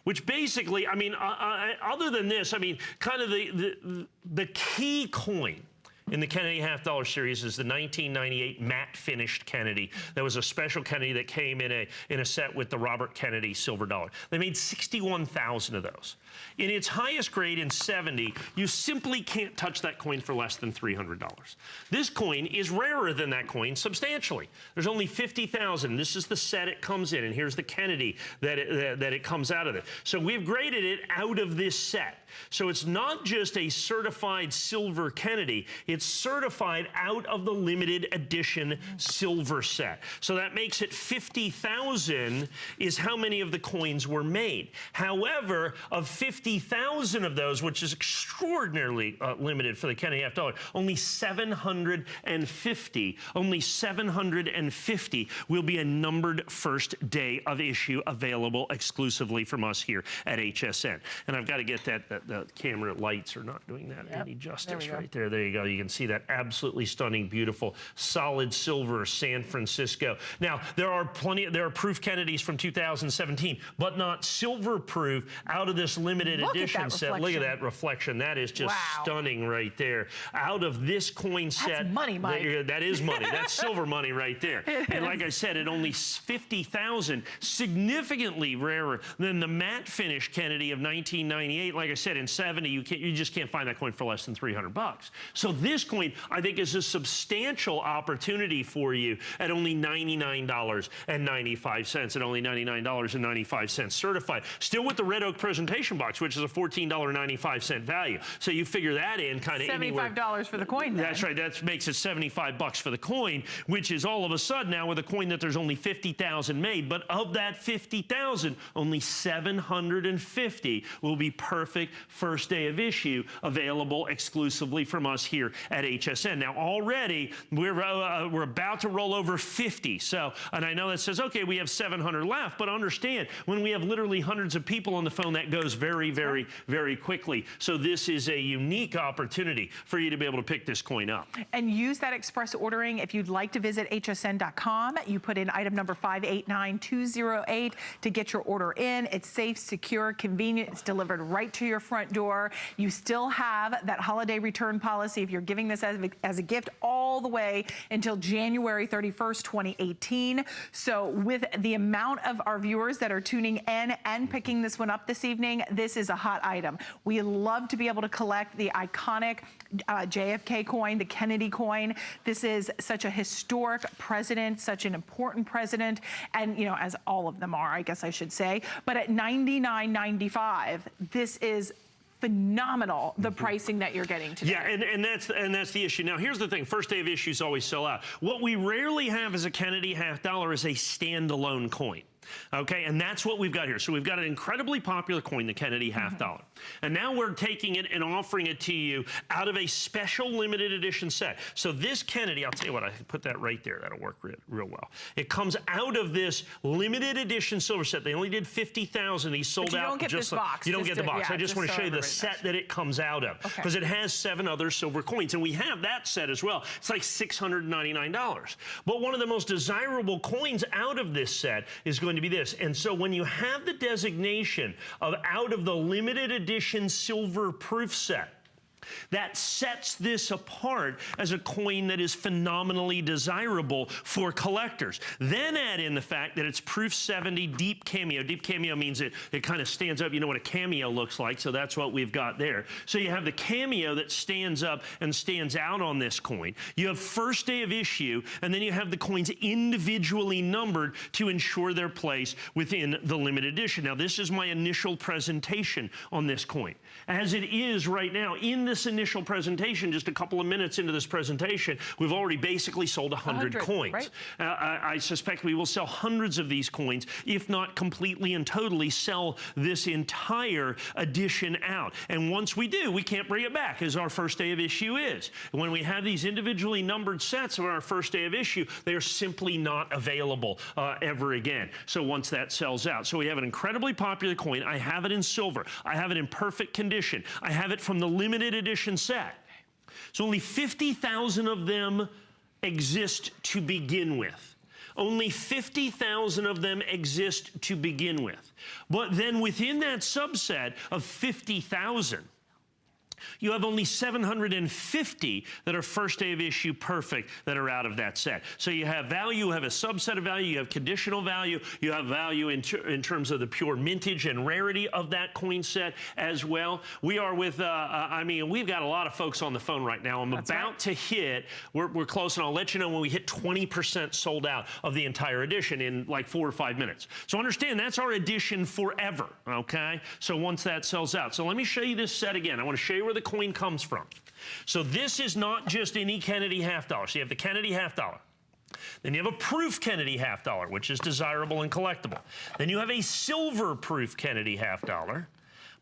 Which basically, I mean, other than this, I mean, kind of the key coin in the Kennedy half dollar series is the 1998 matte finished Kennedy. That was a special Kennedy that came in a set with the Robert Kennedy silver dollar. They made 61,000 of those. In its highest grade in 70, you simply can't touch that coin for less than $300. This coin is rarer than that coin substantially. There's only 50,000. This is the set it comes in, and here's the Kennedy that it comes out of it. So we've graded it out of this set. So it's not just a certified silver Kennedy. It's certified out of the limited edition silver set. So that makes it 50,000 is how many of the coins were made. However, of 50,000 of those, which is extraordinarily limited for the Kennedy half dollar, only 750 will be a numbered first day of issue available exclusively from us here at HSN. And I've got to get that the camera lights are not doing that any justice right there. There you go. You can see that absolutely stunning, beautiful, solid silver San Francisco. Now, there are proof Kennedys from 2017, but not silver proof out of this limited edition set. Look at that reflection. That is just stunning right there. Out of this coin set. That's money, Mike. That is money. That's silver money right there. And like I said, at only 50,000, significantly rarer than the matte finish Kennedy of 1998. Like I said, in 70, you just can't find that coin for less than $300. So this coin, I think, is a substantial opportunity for you at only $99.95. At only $99.95 certified. Still with the red oak presentation box, which is a $14.95 value. So you figure that in kind of anywhere. $75 for the coin then. That's right. That makes it $75 for the coin, which is all of a sudden now with a coin that there's only 50,000 made. But of that 50,000, only 750 will be perfect first day of issue, available exclusively from us here at HSN. Now already we're about to roll over 50. So, and I know that says, okay, we have 700 left, but understand when we have literally hundreds of people on the phone, that goes very, very, very quickly. So this is a unique opportunity for you to be able to pick this coin up. And use that express ordering if you'd like to visit hsn.com. You put in item number 589208 to get your order in. It's safe, secure, convenient. It's delivered right to your front door. You still have that holiday return policy if you're giving this as a gift all the way until January 31st, 2018. So with the amount of our viewers that are tuning in and picking this one up this evening, this is a hot item. We love to be able to collect the iconic JFK coin, the Kennedy coin. This is such a historic president, such an important president, and you know, as all of them are, I guess I should say. But at $99.95, this is phenomenal, the pricing that you're getting today. Yeah, and that's the issue. Now, here's the thing. First day of issues always sell out. What we rarely have as a Kennedy half dollar is a standalone coin. Okay, and that's what we've got here. So we've got an incredibly popular coin, the Kennedy half dollar. And now we're taking it and offering it to you out of a special limited edition set. So this Kennedy, I'll tell you what, I can put that right there. That'll work real well. It comes out of this limited edition silver set. They only did 50,000. These sold out. You don't get this box. You don't get the box. Yeah, I just want to show you the set that it comes out of, because it has 7 other silver coins. And we have that set as well. It's like $699. But one of the most desirable coins out of this set is going to be this. And so when you have the designation of out of the limited edition silver proof set, that sets this apart as a coin that is phenomenally desirable for collectors. Then add in the fact that it's proof 70 deep cameo. Deep cameo means it kind of stands up. You know what a cameo looks like, so that's what we've got there. So you have the cameo that stands up and stands out on this coin. You have first day of issue, and then you have the coins individually numbered to ensure their place within the limited edition. Now, this is my initial presentation on this coin. As it is right now, in this initial presentation, just a couple of minutes into this presentation, we've already basically sold 100 coins. Right? I suspect we will sell hundreds of these coins, if not completely and totally sell this entire edition out. And once we do, we can't bring it back, as our first day of issue is. When we have these individually numbered sets of our first day of issue, they are simply not available ever again. So once that sells out. So we have an incredibly popular coin. I have it in silver. I have it in perfect condition. I have it from the limited edition set. So only 50,000 of them exist to begin with. Only 50,000 of them exist to begin with. But then within that subset of 50,000, you have only 750 that are first day of issue perfect that are out of that set. So you have value, you have a subset of value, you have conditional value, you have value in terms of the pure mintage and rarity of that coin set as well. We are with, I mean, we've got a lot of folks on the phone right now. I'm about to hit, we're close, and I'll let you know when we hit 20% sold out of the entire edition in like 4 or 5 minutes. So understand, that's our edition forever, okay? So once that sells out. So let me show you this set again. I want to show you where where the coin comes from. So this is not just any Kennedy half dollar. So you have the Kennedy half dollar. Then you have a proof Kennedy half dollar, which is desirable and collectible. Then you have a silver proof Kennedy half dollar.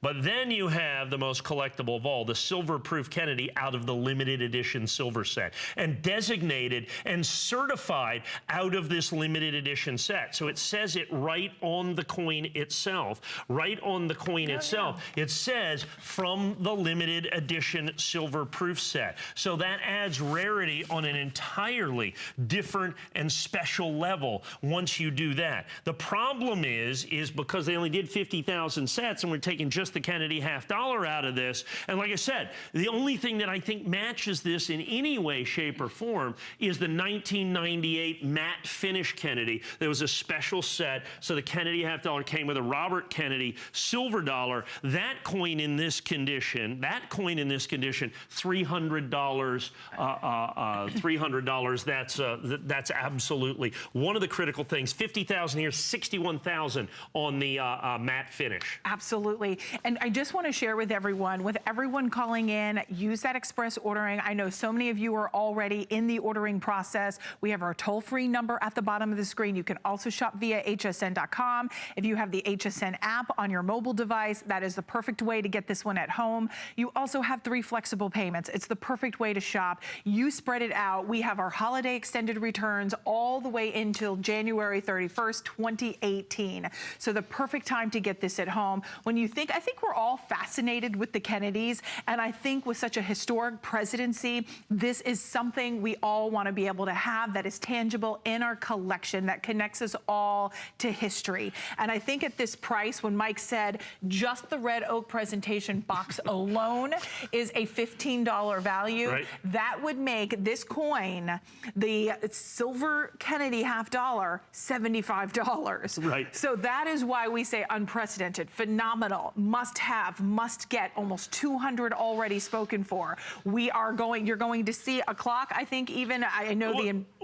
But then you have the most collectible of all, the silver proof Kennedy out of the limited edition silver set, and designated and certified out of this limited edition set. So it says it right on the coin itself, It says from the limited edition silver proof set. So that adds rarity on an entirely different and special level once you do that. The problem is because they only did 50,000 sets and we're taking just the Kennedy half dollar out of this. And like I said, the only thing that I think matches this in any way, shape, or form is the 1998 matte finish Kennedy. There was a special set, so the Kennedy half dollar came with a Robert Kennedy silver dollar. That coin in this condition, $300, $300. That's absolutely one of the critical things. 50,000 here, 61,000 on the matte finish. Absolutely. And I just want to share with everyone calling in, use that express ordering. I know so many of you are already in the ordering process. We have our toll-free number at the bottom of the screen. You can also shop via hsn.com. If you have the HSN app on your mobile device, that is the perfect way to get this one at home. You also have 3 flexible payments. It's the perfect way to shop. You spread it out. We have our holiday extended returns all the way until January 31st, 2018. So the perfect time to get this at home. When you think, I think we're all fascinated with the Kennedys, and I think with such a historic presidency, this is something we all want to be able to have that is tangible in our collection, that connects us all to history. And I think at this price, when Mike said just the red oak presentation box alone is a $15 value, right, that would make this coin, the silver Kennedy half dollar, $75. Right. So that is why we say unprecedented, phenomenal, must have, must get, almost 200 already spoken for. You're going to see a clock, I think even, I know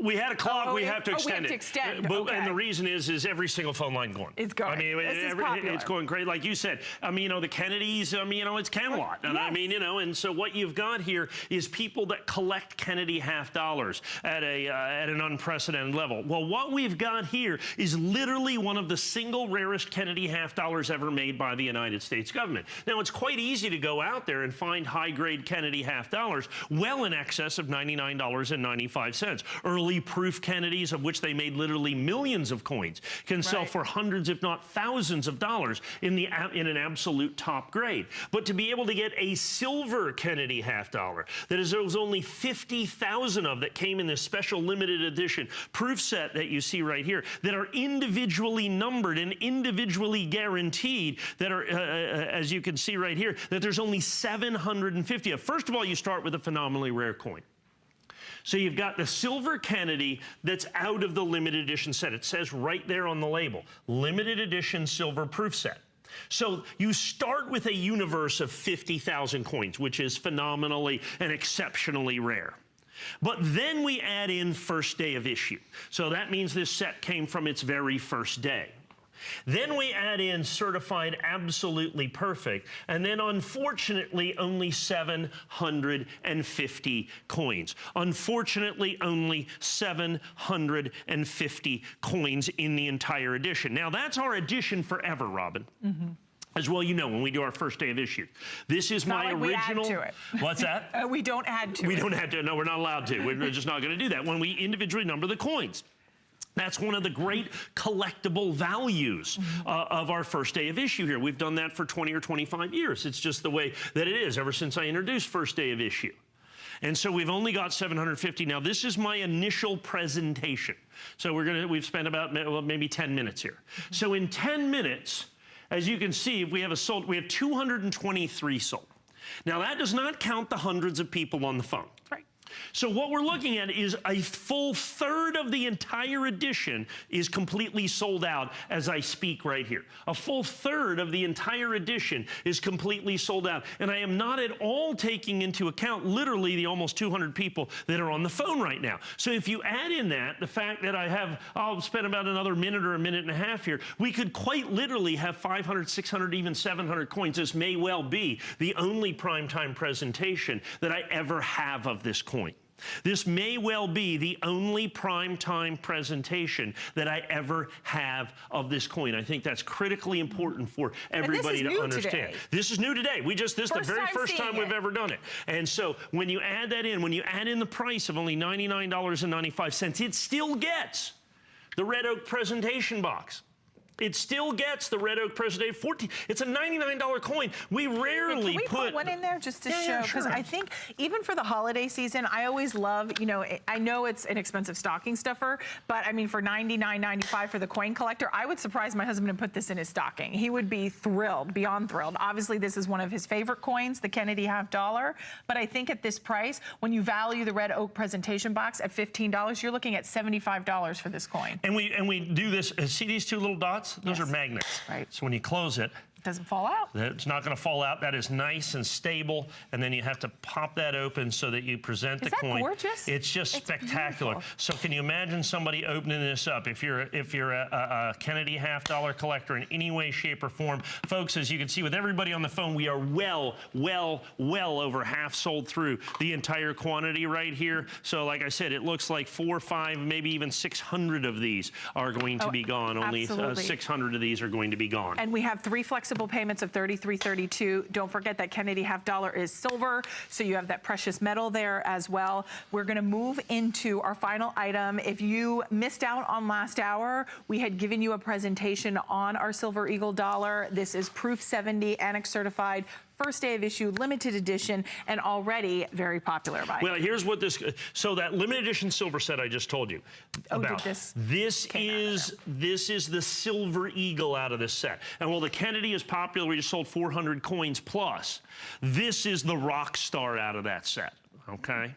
we had a clock, we have to extend it. Okay. And the reason is every single phone line going. It's going. I mean, it's going great. Like you said, I mean, the Kennedys, it's Camelot. And yes. I mean, and so what you've got here is people that collect Kennedy half dollars at an unprecedented level. Well, what we've got here is literally one of the single rarest Kennedy half dollars ever made by the United States government. Now, it's quite easy to go out there and find high-grade Kennedy half dollars well in excess of $99.95. Early proof Kennedys, of which they made literally millions of coins, can sell for hundreds, if not thousands of dollars in an absolute top grade. But to be able to get a silver Kennedy half dollar, there was only 50,000 of that came in this special limited edition proof set that you see right here, that are individually numbered and individually guaranteed, that are, as you can see right here, that there's only 750 of. First of all, you start with a phenomenally rare coin. So you've got the silver Kennedy that's out of the limited edition set. It says right there on the label, limited edition silver proof set. So you start with a universe of 50,000 coins, which is phenomenally and exceptionally rare. But then we add in first day of issue. So that means this set came from its very first day. Then we add in certified absolutely perfect, and then unfortunately only 750 coins. Unfortunately only 750 coins in the entire edition. Now that's our edition forever, Robin. Mm-hmm. As well, you know, when we do our first day of issue. This is my original. We add to it. What's that? We don't add to it. We don't add to it. No, we're not allowed to. We're just not going to do that when we individually number the coins. That's one of the great collectible values of our first day of issue here. We've done that for 20 or 25 years. It's just the way that it is ever since I introduced first day of issue. And so we've only got 750. Now, this is my initial presentation. So we've spent about maybe 10 minutes here. So in 10 minutes, as you can see, we have 223 sold. Now, that does not count the hundreds of people on the phone. Right. So what we're looking at is a full third of the entire edition is completely sold out as I speak right here. A full third of the entire edition is completely sold out. And I am not at all taking into account literally the almost 200 people that are on the phone right now. So if you add in that, the fact that I'll spend about another minute or a minute and a half here, we could quite literally have 500, 600, even 700 coins. This may well be the only primetime presentation that I ever have of this coin. This may well be the only primetime presentation that I ever have of this coin. I think that's critically important for everybody to understand. This is new today. This is the very first time we've ever done it. And so when you add that in, when you add in the price of only $99.95, it still gets the Red Oak presentation box. It still gets the Red Oak presentation. It's a $99 coin. We rarely Can we put one in there just to show? Because I think even for the holiday season, I always love, I know it's an expensive stocking stuffer, but I mean, for $99.95 for the coin collector, I would surprise my husband and put this in his stocking. He would be thrilled, beyond thrilled. Obviously, this is one of his favorite coins, the Kennedy $50. But I think at this price, when you value the Red Oak presentation box at $15, you're looking at $75 for this coin. And we do this. See these two little dots? Those are magnets. Right. So when you close it, doesn't fall out. It's not going to fall out. That is nice and stable. And then you have to pop that open so that you present the coin. Is that gorgeous? It's just spectacular. Beautiful. So can you imagine somebody opening this up? If you're a Kennedy $50 collector in any way, shape, or form, folks, as you can see with everybody on the phone, we are well over half sold through the entire quantity right here. So like I said, it looks like 4, 5, maybe even 600 of these are going to be gone. Only 600 of these are going to be gone. And we have 3 flexible payments of $33.32. Don't forget that Kennedy $50 is silver, so you have that precious metal there as well. We're going to move into our final item. If you missed out on last hour, we had given you a presentation on our Silver Eagle dollar. This is Proof 70 Annex certified, first day of issue, limited edition, and already very popular. Well, here's what so that limited edition silver set I just told you about. This is the Silver Eagle out of this set. And while the Kennedy is popular, we just sold 400 coins plus. This is the rock star out of that set, okay?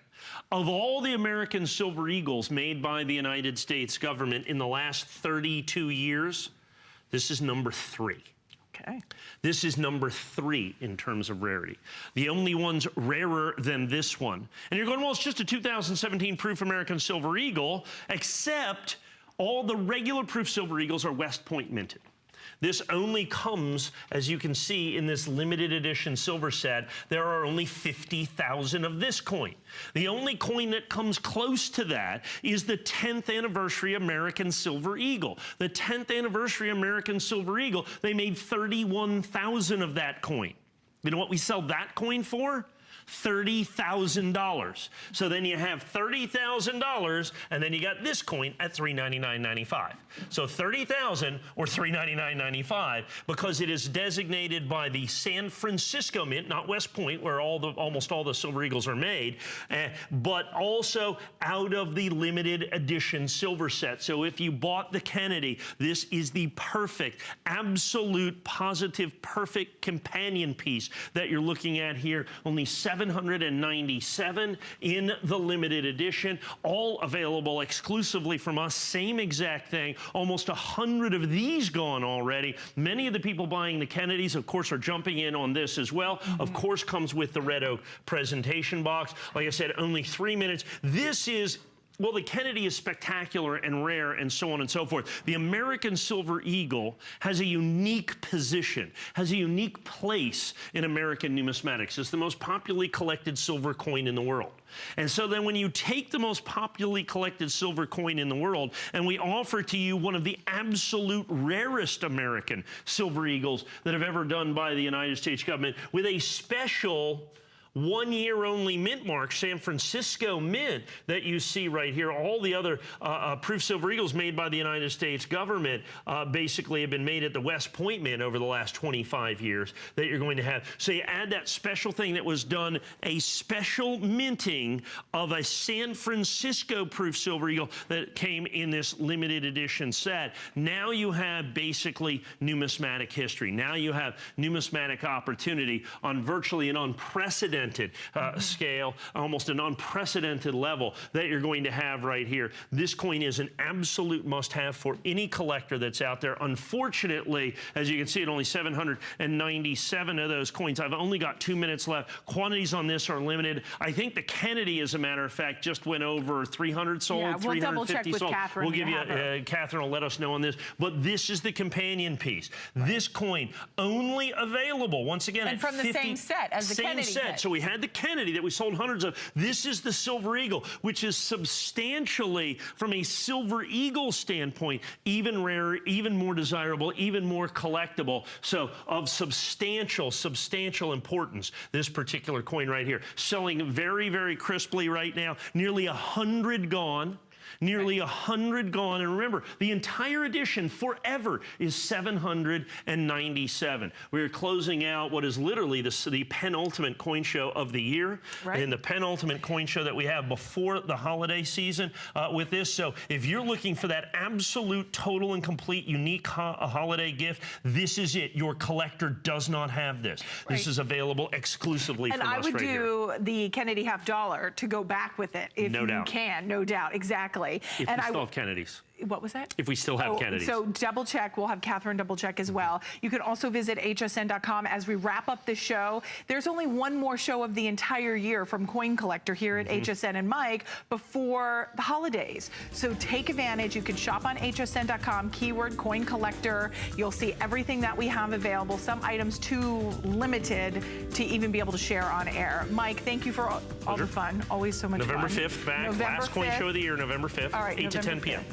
Of all the American Silver Eagles made by the United States government in the last 32 years, this is number 3. Okay. This is number 3 in terms of rarity. The only ones rarer than this one. And you're going, well, it's just a 2017 Proof American Silver Eagle, except all the regular Proof Silver Eagles are West Point minted. This only comes, as you can see, in this limited edition silver set. There are only 50,000 of this coin. The only coin that comes close to that is the 10th anniversary American Silver Eagle. The 10th anniversary American Silver Eagle, they made 31,000 of that coin. You know what we sell that coin for? $30,000. So then you have $30,000, and then you got this coin at $399.95. So $30,000 or $399.95, because it is designated by the San Francisco Mint, not West Point, where almost all the Silver Eagles are made, but also out of the limited edition silver set. So if you bought the Kennedy, this is the perfect, absolute, positive, perfect companion piece that you're looking at here. Only 797 in the limited edition, all available exclusively from us. Same exact thing. Almost 100 of these gone already. Many of the people buying the Kennedys, of course, are jumping in on this as well. Of course, comes with the Red Oak presentation box. Like I said, only 3 minutes. This is Well, the Kennedy is spectacular and rare and so on and so forth. The American Silver Eagle has a unique position, has a unique place in American numismatics. It's the most popularly collected silver coin in the world. And so then when you take the most popularly collected silver coin in the world and we offer to you one of the absolute rarest American Silver Eagles that have ever done by the United States government with a special one-year-only mint mark, San Francisco Mint, that you see right here. All the other Proof Silver Eagles made by the United States government basically have been made at the West Point Mint over the last 25 years that you're going to have. So you add that special thing that was done, a special minting of a San Francisco Proof Silver Eagle that came in this limited edition set. Now you have basically numismatic history. Now you have numismatic opportunity on virtually an unprecedented unprecedented scale, almost an unprecedented level that you're going to have right here. This coin is an absolute must-have for any collector that's out there. Unfortunately, as you can see, at only 797 of those coins. I've only got 2 minutes left. Quantities on this are limited. I think the Kennedy, as a matter of fact, just went over 300 sold, Yeah, we'll double check 350 with sold. Catherine. We'll give you, Catherine will let us know on this. But this is the companion piece. Right. This coin only available, once again, and at from the 50, same set as the Kennedy set. So we had the Kennedy that we sold hundreds of. This is the Silver Eagle, which is substantially, from a Silver Eagle standpoint, even rarer, even more desirable, even more collectible. So of substantial importance, this particular coin right here. Selling very, very crisply right now. Nearly 100 gone. Nearly 100 gone. And remember, the entire edition forever is 797. We're closing out what is literally the penultimate coin show of the year, and the penultimate coin show that we have before the holiday season with this. So if you're looking for that absolute, total, and complete unique holiday gift, this is it. Your collector does not have this. This is available exclusively from us right here. And I would do the Kennedy half dollar to go back with it if you can, no doubt, exactly. If we still have Kennedys. What was that? If we still have Kennedys. So double check. We'll have Catherine double check as well. You can also visit hsn.com as we wrap up the show. There's only one more show of the entire year from Coin Collector here at HSN and Mike before the holidays. So take advantage. You can shop on hsn.com, keyword Coin Collector. You'll see everything that we have available. Some items too limited to even be able to share on air. Mike, thank you for all the fun. Always so much November fun. 5th back. November Last coin 5th. show of the year, November 5th, All right, 8 to 10 p.m.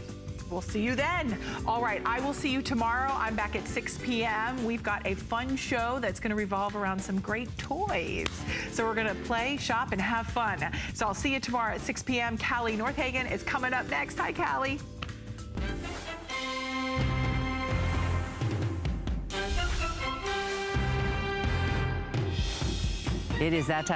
We'll see you then. All right, I will see you tomorrow. I'm back at 6 p.m. We've got a fun show that's going to revolve around some great toys. So we're going to play, shop, and have fun. So I'll see you tomorrow at 6 p.m. Callie Northagen is coming up next. Hi, Callie. It is that time.